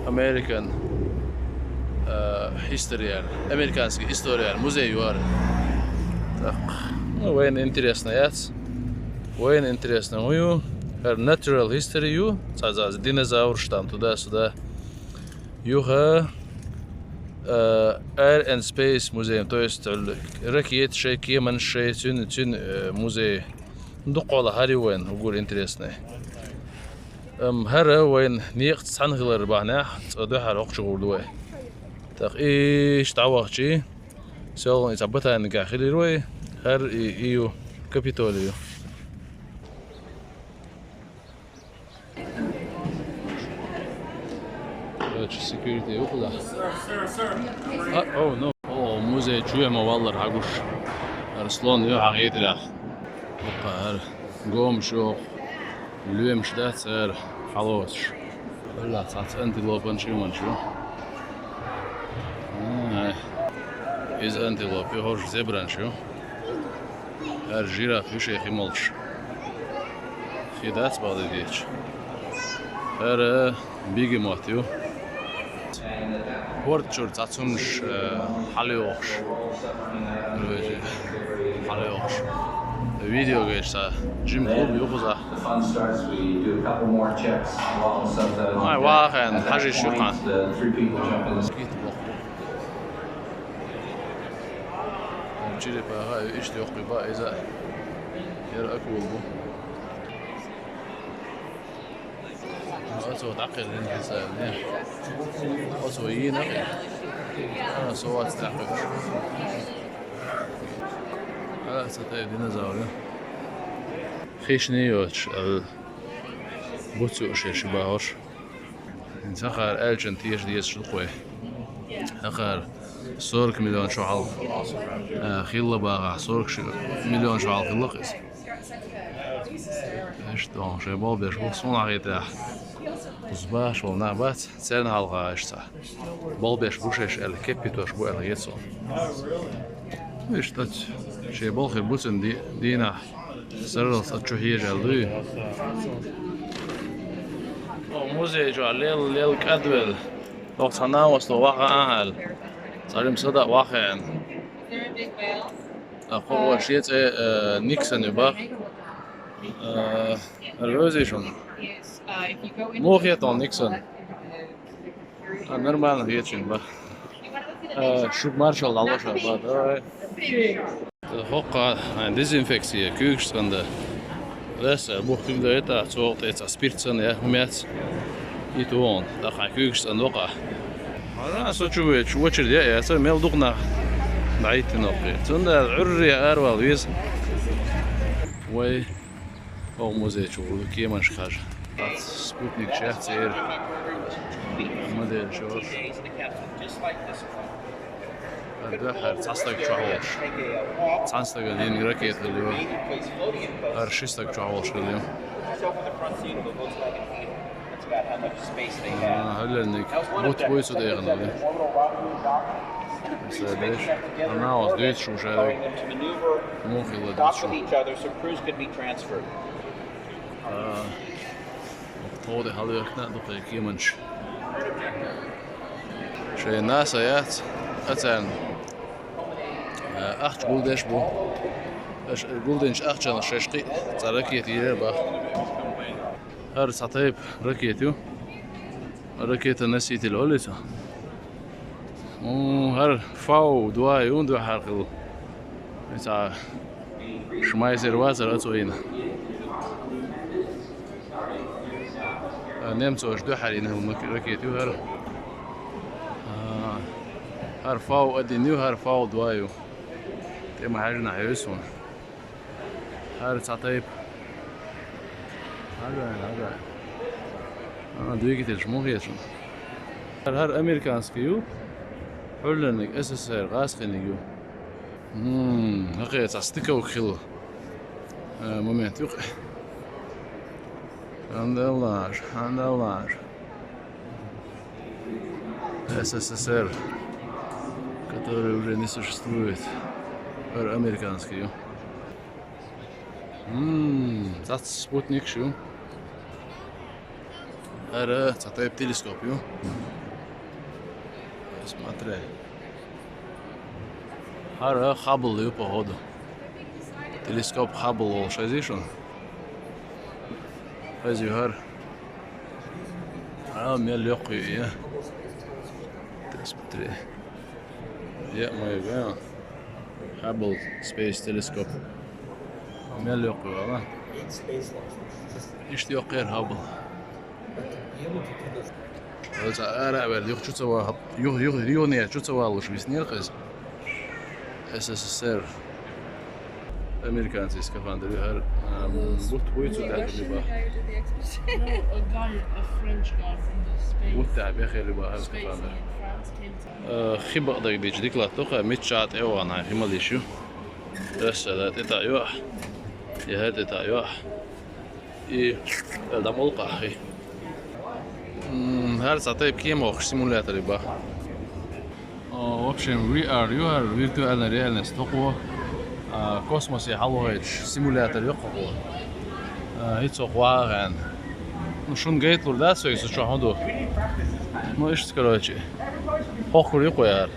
American history американский история музей юар так вайн интересно яц вайн интересно мою Natural history you, за динозавр штам туда-сюда. Юха Air and Space музей, то есть ракет, шейки, маншей, тюн музей. Дукола хари вайн, угур интересный. Хара вайн нихт санхилар бахна, цадуха рокчугур дуай. Так иш тавахчи, сел изабата нигахили руай, хар ию Капитолию. Security يقول oh no موزة شوية والله حقوش أرسلان يو حقيقي له وقار قوم شو اللي مش ده سعر خلاص ولا تعرف أنت لوبان شو من شو إذا أنت لوب يهرج زبران شو الجيرة في شيء خمالش خدات بعد ديش هذا بيجي ماتيو Sportçur tatsunmuş halıyormuş. Böyle halıyormuş. Video geçse gym club yoksa. Ay واقعا حاجة شوقة. جري بقى إيش تيوقي بقى إذا يرأكل بو. أسوأ تعقل الإنسان. أسوأ ينقل. أنا سوات تعقل. هلا ستأتي ديناصور. خيش نيوش بوتسو شيء شباهش. إنسخر ألجن تيجي ديس شلقوه. آخر 40 مليون شعال. خيل بقى 40 مليون شعال خلقس. إيش ده شيء بال بيش بوكسون عقيدة. زباش والنعبات سنة على غاشته. بال بيش بوشش الكبيتوش بو اليسون. إيش ده شيء بال خير بوسن دينا. سرلس أتشوهي جالدي. موزي جو ليل كادبل. وقت هنا وصلوا واقع أهل. صارم صدق واقعا. أخو شيء نيكسون يبقى. الوزيشون. مو خيطان نيكسون. نرمال هيتشين بقى. شو مارشال الله شباب. Hokka desinfektie, keukenstande. Dus mocht u dat het zo altijd spirtsen ja, hoe met het doen. Dan ga ik keukenstande ook. Maar zo tjoe, wat je ja, zo meel doen naar het nog. Toen de urrie wel wees. Wij, oh moest je wel kiemen schaar. Dat Sputnik zegt hier. Maar de show. ده تصدق شعوش تصدق اليوم ركيت اليوم أرشيستك شعوش اليوم هلا إنك بوت صديقنا اليوم بس ليش أنا عاوز ديت شو شايف مو خير ديت شو هذا هذا يقنع دقيق يمنش شيء الناس آيات أتان أخت جولدش بو جولدنش أخت شان ششقي تركيت يربا هر سطيب ركيتو ركيت النسيت الأوليسا هر فاو دواي وندو حرقل مثلا شمايزر وازر أتوينا نمتوش دو حالينا ركيتو هر فاو أدينيو هر فاو دوايو تما حاجنا حيوسون هر تعطيب هذا دويكي تلشموغيشون هر أمريكانسكيو حلنك أسسر غاسخنيو هقيت أستيكو كيلو مومنت يوقع عند الله СССР, который уже не существует, американский. Это спутник, что? Это телескоп, смотри. Это Хаббл, походу. Телескоп Хаббл, что здесь он? Хазюхар. Мелёкий, я. Смотри. Я мой вариант. Hubble Space Telescope. مليق والله. إيش تيوقير هابل. هذا أنا أبغى يخ شو تسوى يونيا شو تسوى وش بيسني القز. SSSR. أمريكان سكافندر هر بوت بويتو ده اللي بقى. بوت تعب يا أخي اللي بقى هر سكافندر. خيبق داك بيج ديك لا توقع ميتشات ايوانا خيما ليشو بس هذا تتايوه يا هذا تتايوه اي هذا ملقى اخي هذا ساعتين كيما وخش سيمولاتر يبقى в общем VR виртуальная реальность تقوى كوسموس يحلو هيك سيمولاتر يقوى هيك واقعا ну шун гейтлур да все из чего ходу ну ишь короче Hochur koyar.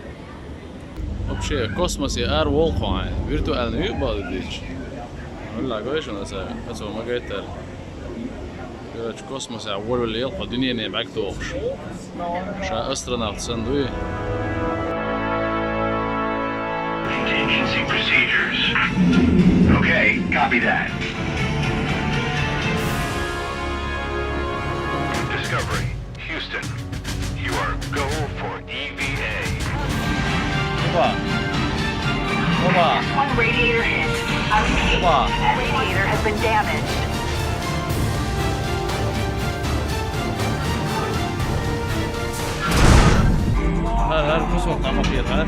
Вообще, в космосе ар волхайн, виртуальный юбал дич. والله كويس أنا أسوي ما قلت في كوسموس أول اللي يلقى الدنيا نبعك توخش شا أستروناوت صندوق Contingency procedures. Okay, copy that. Discovery, Houston. You are go for EVA. One radiator hit. I repeat, that radiator has been damaged. هذا المسوق عم يطير هذا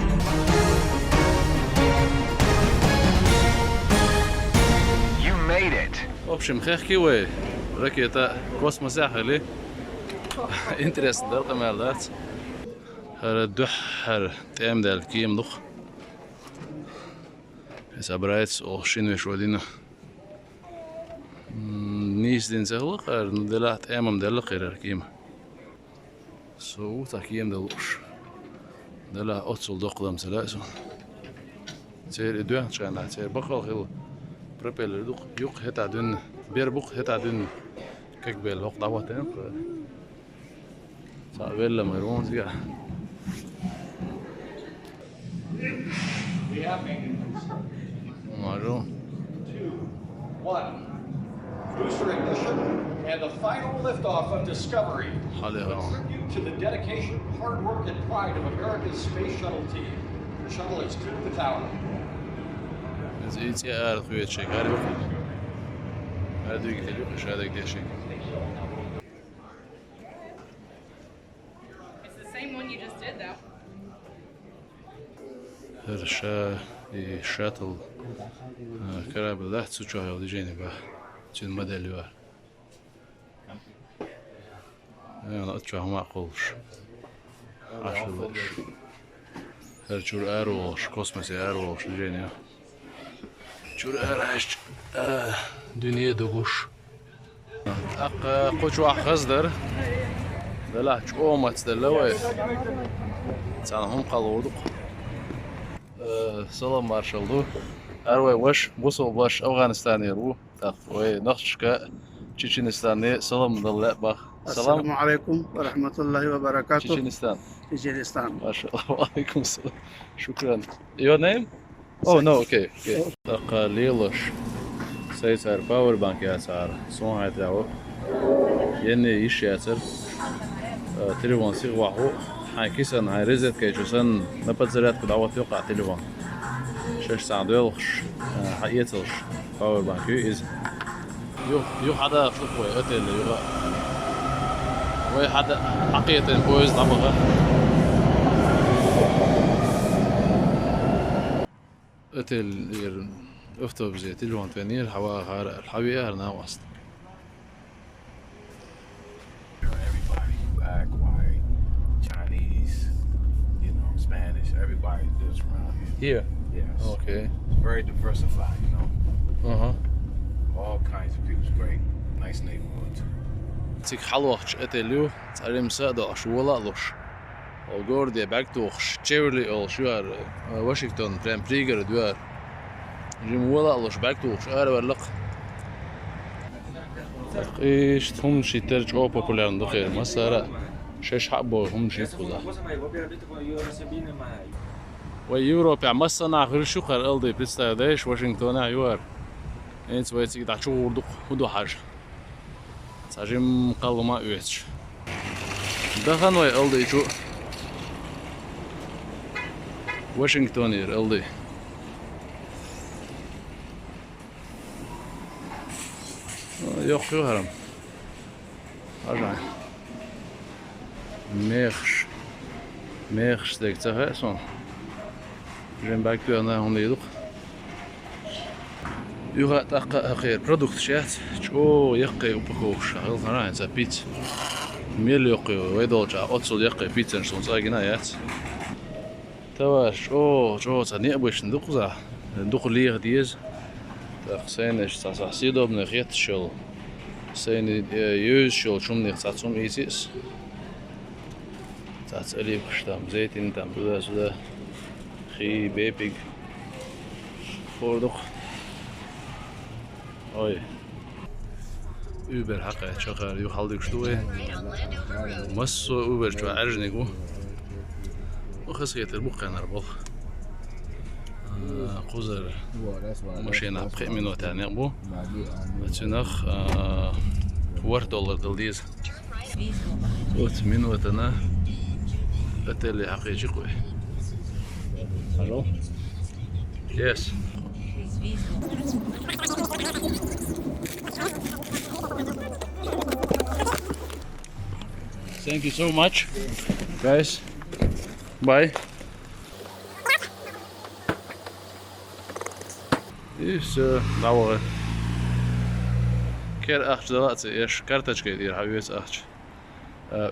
You made it. وبش مخيخ وي ركيتا كوسموس أخلي إنترست دلتا مالات هذا الدح هذا تأم دال كيم دخ سابرايتس أو شنو شو دينا نيس دين سهلق ندلات أمام دلق غير كيم سو تكيم دلوش دلا أتصل دقدم سلاسو تير إدوان شان تير بقال خيل بريبل دوق يوق هتا دون بيربوق هتا دون كقبل وقت دعوتين صعبين لما يرون زيا مارو 1. Booster ignition and the final liftoff of Discovery. Tribute to the dedication, hard work, and pride of America's space shuttle team. The shuttle has cleared the tower. It's a great check. I do get it. It's the same one you just did, though. هذا الشاتل كراب لا تسوچه دي جيني با تشين موديل يوار انا اتشوه معقولش عشلوش هذا شور اروش كوسموس اروش جيني شور ارش دنيا دوغوش اق قوچو خزدر دلا چومت دلوي سانهم قالودق سلام مارشالدو أروي وش وصل باش أفغانستان يرو تقوي نخشك تشيشنستاني سلام دللا بخ السلام عليكم ورحمة الله وبركاته. تشيشنستان. تشيشنستان. ما شاء الله وعليكم السلام. شكرا. Your name? Oh no, okay. تقليلش سيسار باور بانك يا سار صون هتلاقوا يني يشياتر تليفون سيغواحو حاكيسن هاي رزت كيجوسن نبتزرات كدعوة يوقع تليفون شش ساعة دويلخش حقيتلش باور بانك إز يو حدا فلقوي أتل يو وي حدا حقيقة بويز طبقة أتل أفتو بزي تليفون تنير حوا الحبيئة هرنا واسط Everybody lives around here. Here? Yes. Okay. It's very diversified, you know. Uh-huh. All kinds of people. It's great. Nice neighborhood. تيك حلوخش أتليو تعلم سادة شوالالوش الجوردي باكتوخش تشيرلي أو شوار واشنطن برام بريجر دوار جيم والالوش باكتوخش أروى إيش هم شيء ترج أو بوبولار ندخل مسارة شش حبوا هم شيء كذا ويوروبا مسنا غير شو خير ألدي بتستعدش واشنطن أيوار إنت ويتيجي تعشوا ودو حاجة ساجم قالوا ما أويتش دخن وي ألدي شو واشنطن ألدي يوخ شو هرم أرجع ميخش ديك تفاصيل جنب باكتو أنا هم يدق يوغا تاقا خير برودكت شات شو يقي وبكوش شغل ثاني زبيت ميل يقي ويدولجا أتصل يقي بيتزا شلون صايقنايات تواش شو تاني أبوش ندقزا ندق ليه ديز تخسينش تاساسيدو بنخيت شل سين يوز شل شوم نخساتسوم إيزيس That's a little stam zeytin tam burada خي بيبيج فوردق oy Uber حقه شغال يخلدك شوي مس Uber شو عرجنيكو وخسيت البقى نربط قزر مشينا بخي منو تاني أبو بتشنخ $4 دلديز وت منو تنا أتلي حقيقي قوي Hello? Yes. Thank you so much, guys. Bye. Is давай. Кер ахчдалац, еш карточка дир хавес ахч.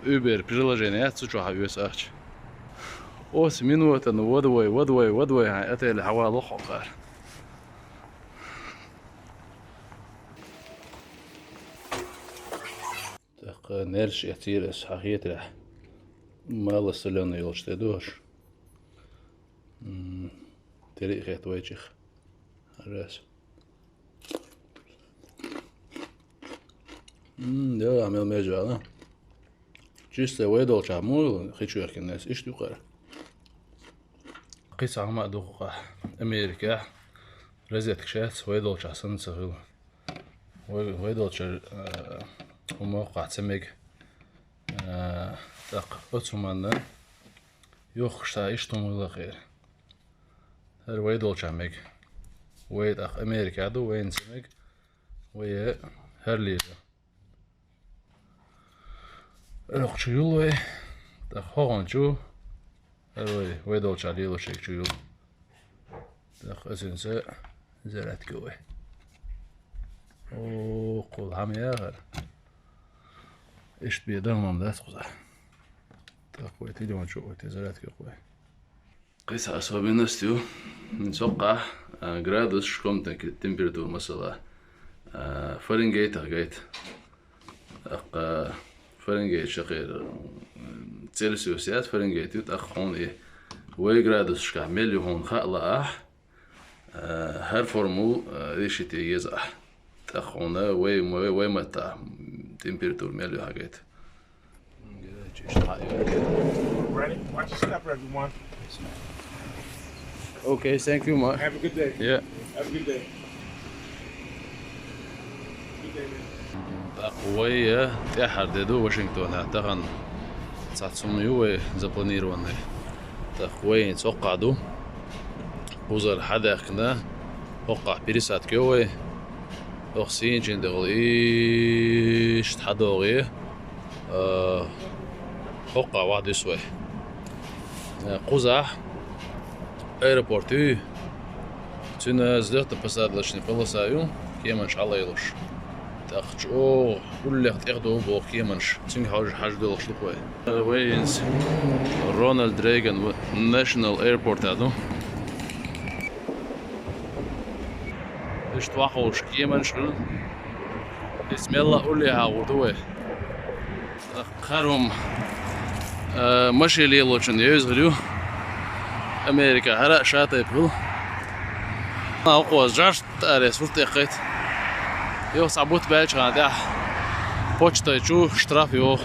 Uber приложение, цучу хавес ахч. Os minuta no wadway até ele hawa lo khar تق نرش يتيرس حقيقة ما الله سلنا يلشتدوش تاريخ يتوجه الراس ده عمل مجال جيست ويدول شامول خيشو يحكي الناس ايش تقرا قيس عما دوقة أمريكا رزيت كشات ويدول شاسن سهل ويدول شر وموقع تسميك تق أتمنى يخشى إشتم ولا خير هر ويدول شاميك ويد أخ أمريكا دو وين سميك ويا هر ليزا رخش يلوي تق هون شو ويدول شاليلو شيك شو دخ أسنسا زرعت كوي وقول هم ياغر إيش بيدهم ده تخزع تقوي تيجي ما تشوفه تزرعت كوي قيس أصابي نستيو من سوقع جرادوس شكم تمبيرتور مثلا فارنجيت أغيت فارنجيت شقير سيلسيوسيات فارنجيت يتأخون إيه ويجرادوس شكا مليون خالة هر فرمول ريشتي يزح تأخونا وي متى تمبيرتور مليون حاجات. Ready? Watch your step, everyone. Okay, thank you, Mark. Have a good day. Yeah. Have a good day. Good day, man. قوية تحددوا واشنطن هتغن ساتسوميو زبونيروني تقوين توقعدو وزر حداقنا وقع بريسات كوي أخسين جندغل إيش تحدوغي وقع واحد يسوي قزح ايربورتي تنا زدت بسادلشني بلسايو كيما إن شاء الله يلوش تأخذ كل تأخذه بوقي منش تنك حاجة دول شلوكوي وينز رونالد ريغان ناشونال ايربورت هذا إيش توقعوش كي منش بسم الله قولي هاودوه خارهم ماشي ليلو شن يزغلو أمريكا هراء شاطئ بقول أقوى جارت أريس ورتقيت يو صعبوت باش غادي بوشتا يشو شطراف يو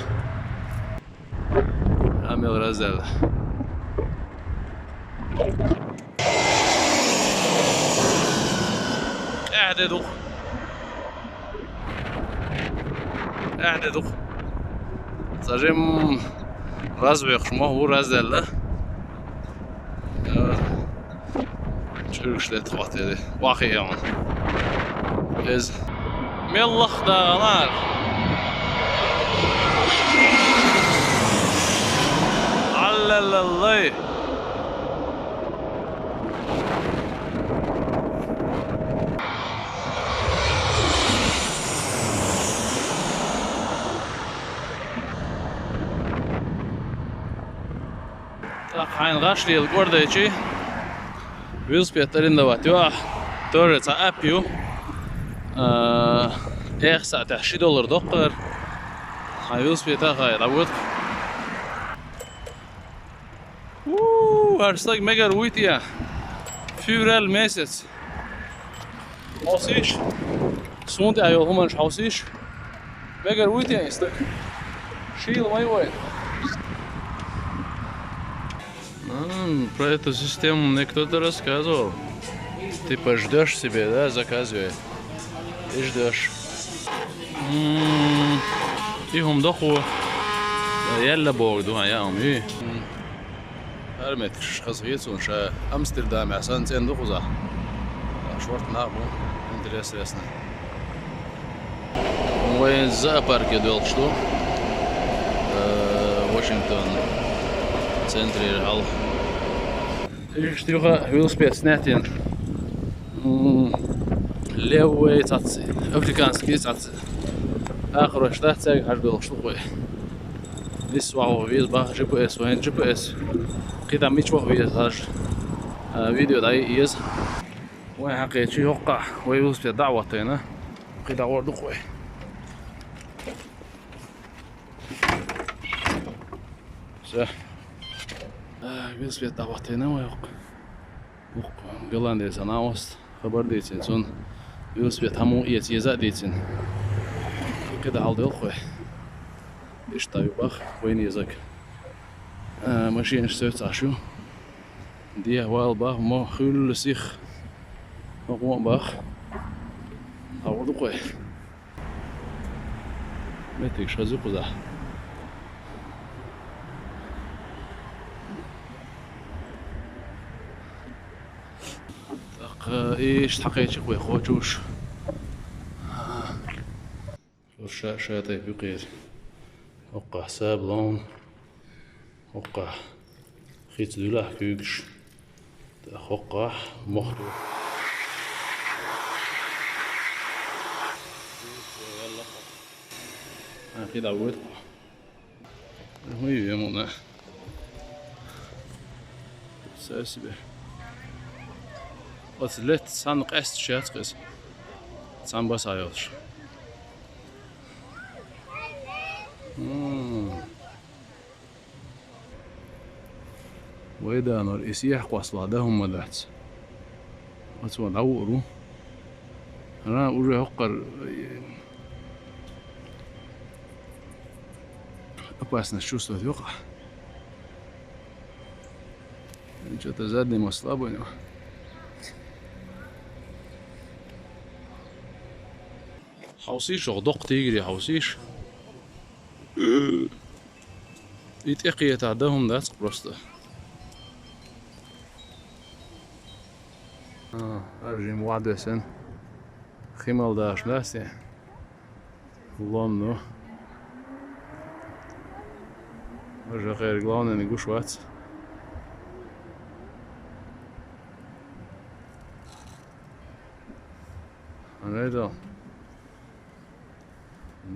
عامل رزل اعددو زاجم رازبي خشمه هو رزل شو تخاطر واقعي از ملخ داغلار علل الله حين غاشلي القرديشي ويلز بيترين دواتيو تورت ابيو ساعة $10 دقر هاي ويلز بيتا غير عود Арстаг мегар уйтия. Февраль месяц. Hausиш. Sunt ayol humans hausиш. Мегар уйтия истак. Шил мой. Про эту систему мне кто-то рассказывал. Типа ждешь себе, да, заказывай. И ждешь. هم دخو يلا بوردو هياهم ايه هرمت خصيصون شا امستردام عشان زين دخوزا شورت نابو انتريس رسنا وين زوبارك دول что Washington центре hal штука велосипед снятен левый цацы африканский цацы آخر اشتاق تاج حرب الشطوة. لسه وعو فيز بقى GPS وين GPS. كده ميش وعو فيز هاج فيديو داي يز. وين حقيقة شيء وقع ويوز في دعوة تينا. كده ورد قوي. صح. يوز في دعوة تينا ويوقع. قلنا ده سنة وست خبر ديتين سون يوز في تمو يتيزا ديتين. كده على الخوي ايش طيب باخ وين يزك ماشي نشتري عشو دي هوال باخ ما خل سيخ مقوم باخ على الخوي متى شازو قزح ايش حقيقة خوي خوتوش شاتي بقير وقع حساب لون وقع خيط دولا كيوكش وقع مخرو كده عود هو يمونا ساسبه وتلت صندوق است شات قس صنباس ayolش وإذا نور إسيح قصلا دهم مدات أتوا نعورو أنا أوري هقر опасность чувствовать вёха что-то заднему слабо у него حوصيش غدق تيجري حوصيش يتقي يتعداهم داس просто أرجم وعد سن خيمال داش ناسي لونو أرجع غير главное не гушвать أنا ده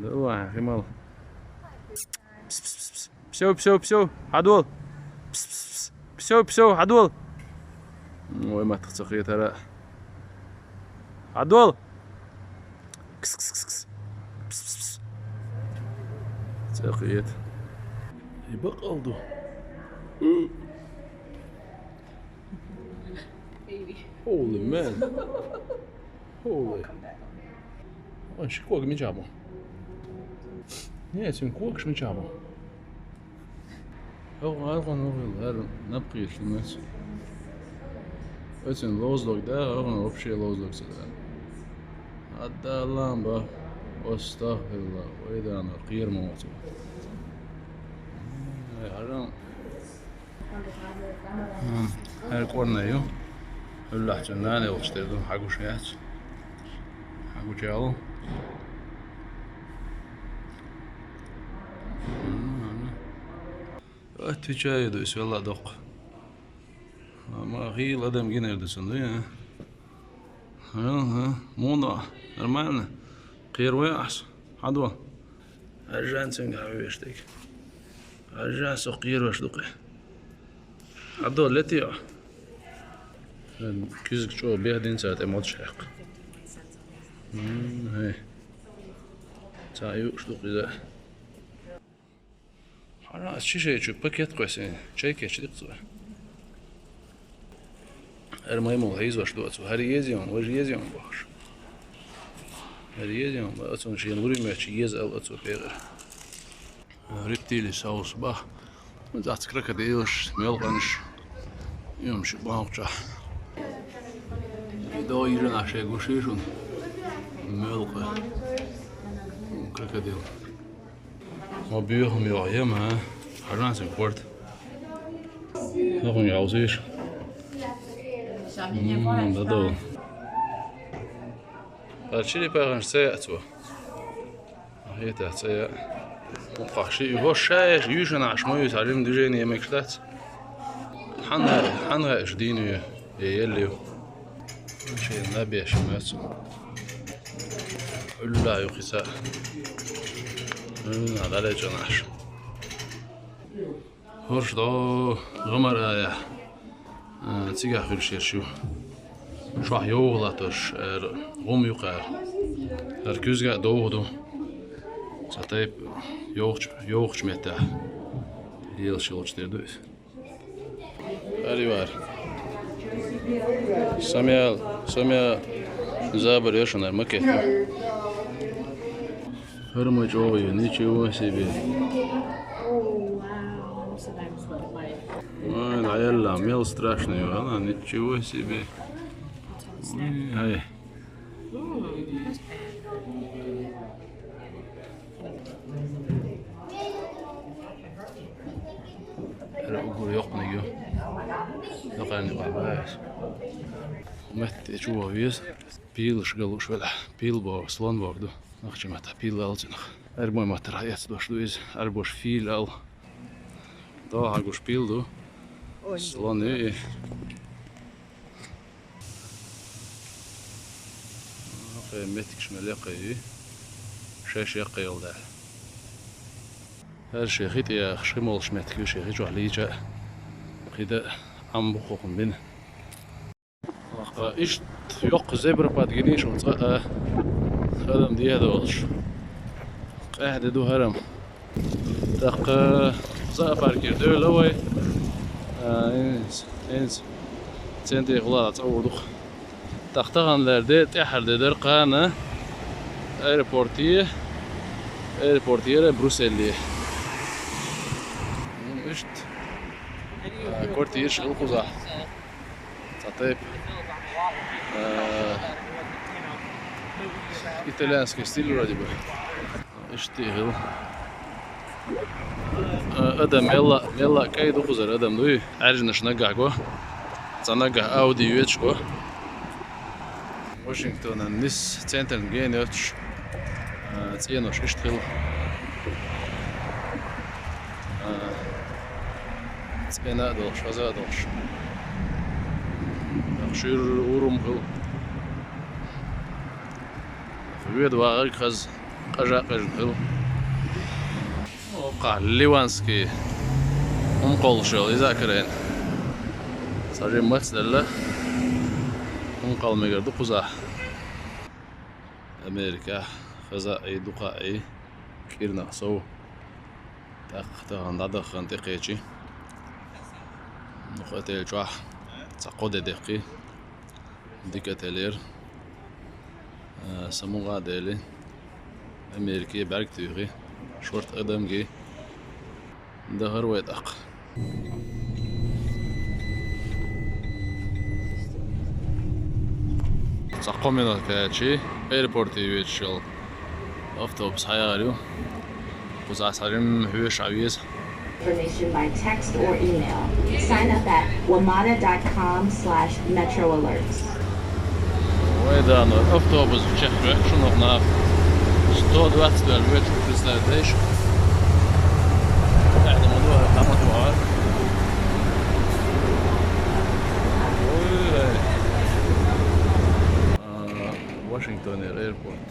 давай خيمال все, عدول все, عدول وي ما تخسخي ترى عدول كس تخيت يبقى قلدو holy man holy он шикок мечабо нет сим кок мечабо هو هذا نبقي في الناس أتين لوزلوك ده هو вообще لوزلوك سده هذا لامبا أستغفر الله وإذا أنا غير موت هذا هالكورنا يو الله جناني واشتريدو حقو شيات حقو جالو отвечаю то есть والله دق ما غيل ادم جينا يردسون ده ها موضوع نورمالنا خير ويحس عدوى أرجان سنجا ويشتك أرجان سقير وشدقي عدوى لتيا كيزك شو بيهدين ساعة امود شاق هاي تايو شدقي ده أنا أشي شيء شو باكيت كويسين شيء كيش دقتوا المهم هيز واش دوتو هاري يزيون واش يزيون باش هاري يزيون باتون شي نوري ما شي يز ال اتو بيغ ريبتيلي ساوس با زات كراكاديلش ميلغنش يمشي باوچا دو يرنا شي غوشيشون ميلغ كراكاديل ما بيهم يوم ها هرناس بورت نغم يعوزيش بدو هالشي باغن ساعتو هي تاعتي وقاشي هو شايش يوجن عشمو يتعلم ديجيني مكشلات حنا جدينو يليو شي نبي شماتو لا يخسا على جناش هرش دو غمر آية تيجا خير شيرشو شو يوغلاتش غم يقال هركوزغا دوغدو ساتيب يوغش متى يلشلش ديردوس أريوار ساميال زابر يشنر مكة هرمو جوي نيچو سيبي ой العيال عميل страшный она ничего себе هاي الأقول يقنيو نقاني قاباس مت جوا ويز بيلش قالوش ولا بيل بو سلون بوردو نخشي مت بيل ألتنخ أربوي ما ترى دوش دويز أربوش فيل أل ده هاگوش بيل دو سلون إيه أخي متكش ملاقي شاش يقيل ده هر شيخيت يا خشمول شمتكيو شيخي جو عليجا قيدا عم بخوكم بين إيش يق زبر بعد جنيش ونصقى هرم دي هذا والش قاعد دو هرم تق زافر كردو لوي إنس سنتي غلط أودخ تختغن لردي تحر در قانا ايربورتيه بروسيلي إيش كورتي يشغل قزح طيب إيطاليانسكي ستيل راديبه اشتغل أدم يلا كايدو خزر أدم دوي عرجناش نقعكو تنقع أودي يوتشكو واشنطن النس تنتن جينيوتش تينوش اشتغل تينا دوش وزادوش شير ورم خل ويد واغ خز قجا خل وقع ليوانسكي قول شو يذاكرين صار متسدله قال ميغردو قزح امريكا خزائي دقائي كيرنا سو تاخذ عند خنتقيتي نقطه جوح تقود دقي ديكاتلير سموغا ديلي امريكي برك تيغي شورت ادمجي دهر ويدق تقومنا كاتشي ايربورتي ويتشل اوفتوبس هاياريو وزاسارم هوش عويز Information by text or email. Sign up at wamada.com/metroalerts. وإذا أنا أوفتوبس بشكل شنو ناف 120 الويت بريزنتيش قاعد الموضوع قامت وعار واشنطن ايربورت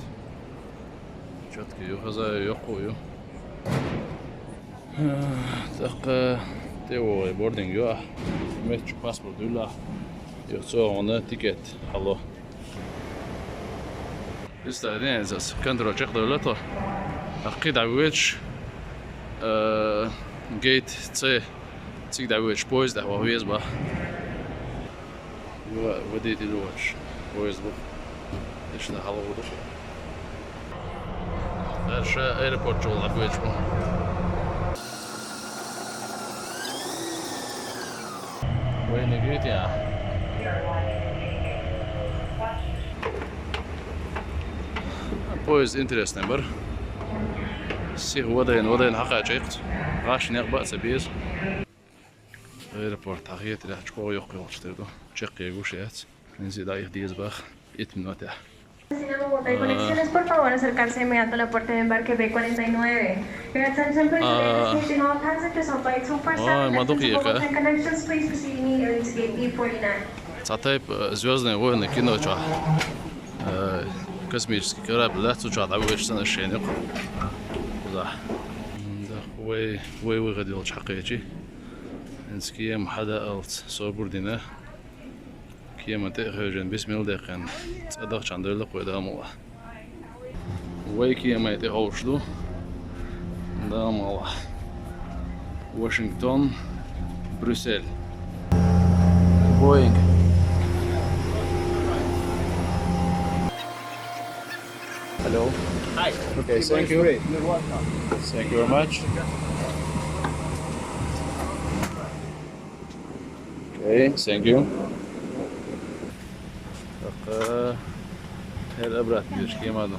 شتكي يخزا يقويو تق تيو بوردينج يو ميتش باسبورت دولا يخصو هنا تيكت هلو استعدين زاس كندرو تشيخ دولتو أقيد عويتش جيت تسي تيك دعويتش بويز دعوة هو يزبا وديت الوش ويزبط إيش ده حلو ده إيش إيربورت جول عبيد شو وين جيت يا بويز انترست نمبر سي ودين حقا جيقت غاش نقبأ سبيز ايربورت حقيقة راح تشكو يوقي واشتردو تشقي يقوشيات ننزي دايخ ديز باخ 8 minutos. Conexiones, por favor, acercarse inmediato a la puerta de embarque B49. Your attention please, station all passengers on flight 247. Connections please proceed immediately to gate B49. Сатайп звездные войны кино ча космический корабль, да, тут ча дабы вычтен ощенек. Да. Да, وي выгодил чакечи. انسكيم حدا ألت صوبور دينا كيما تأخرجن بسم الله دقن تصدق عند الله قدام الله وي كيما يتغوشلو دام الله واشنطن بروسيل بوينغ Hello. Hi. Okay, thank you. You're welcome. Thank you very much. Okay, thank you. هذا أبرد كيش كيما هذا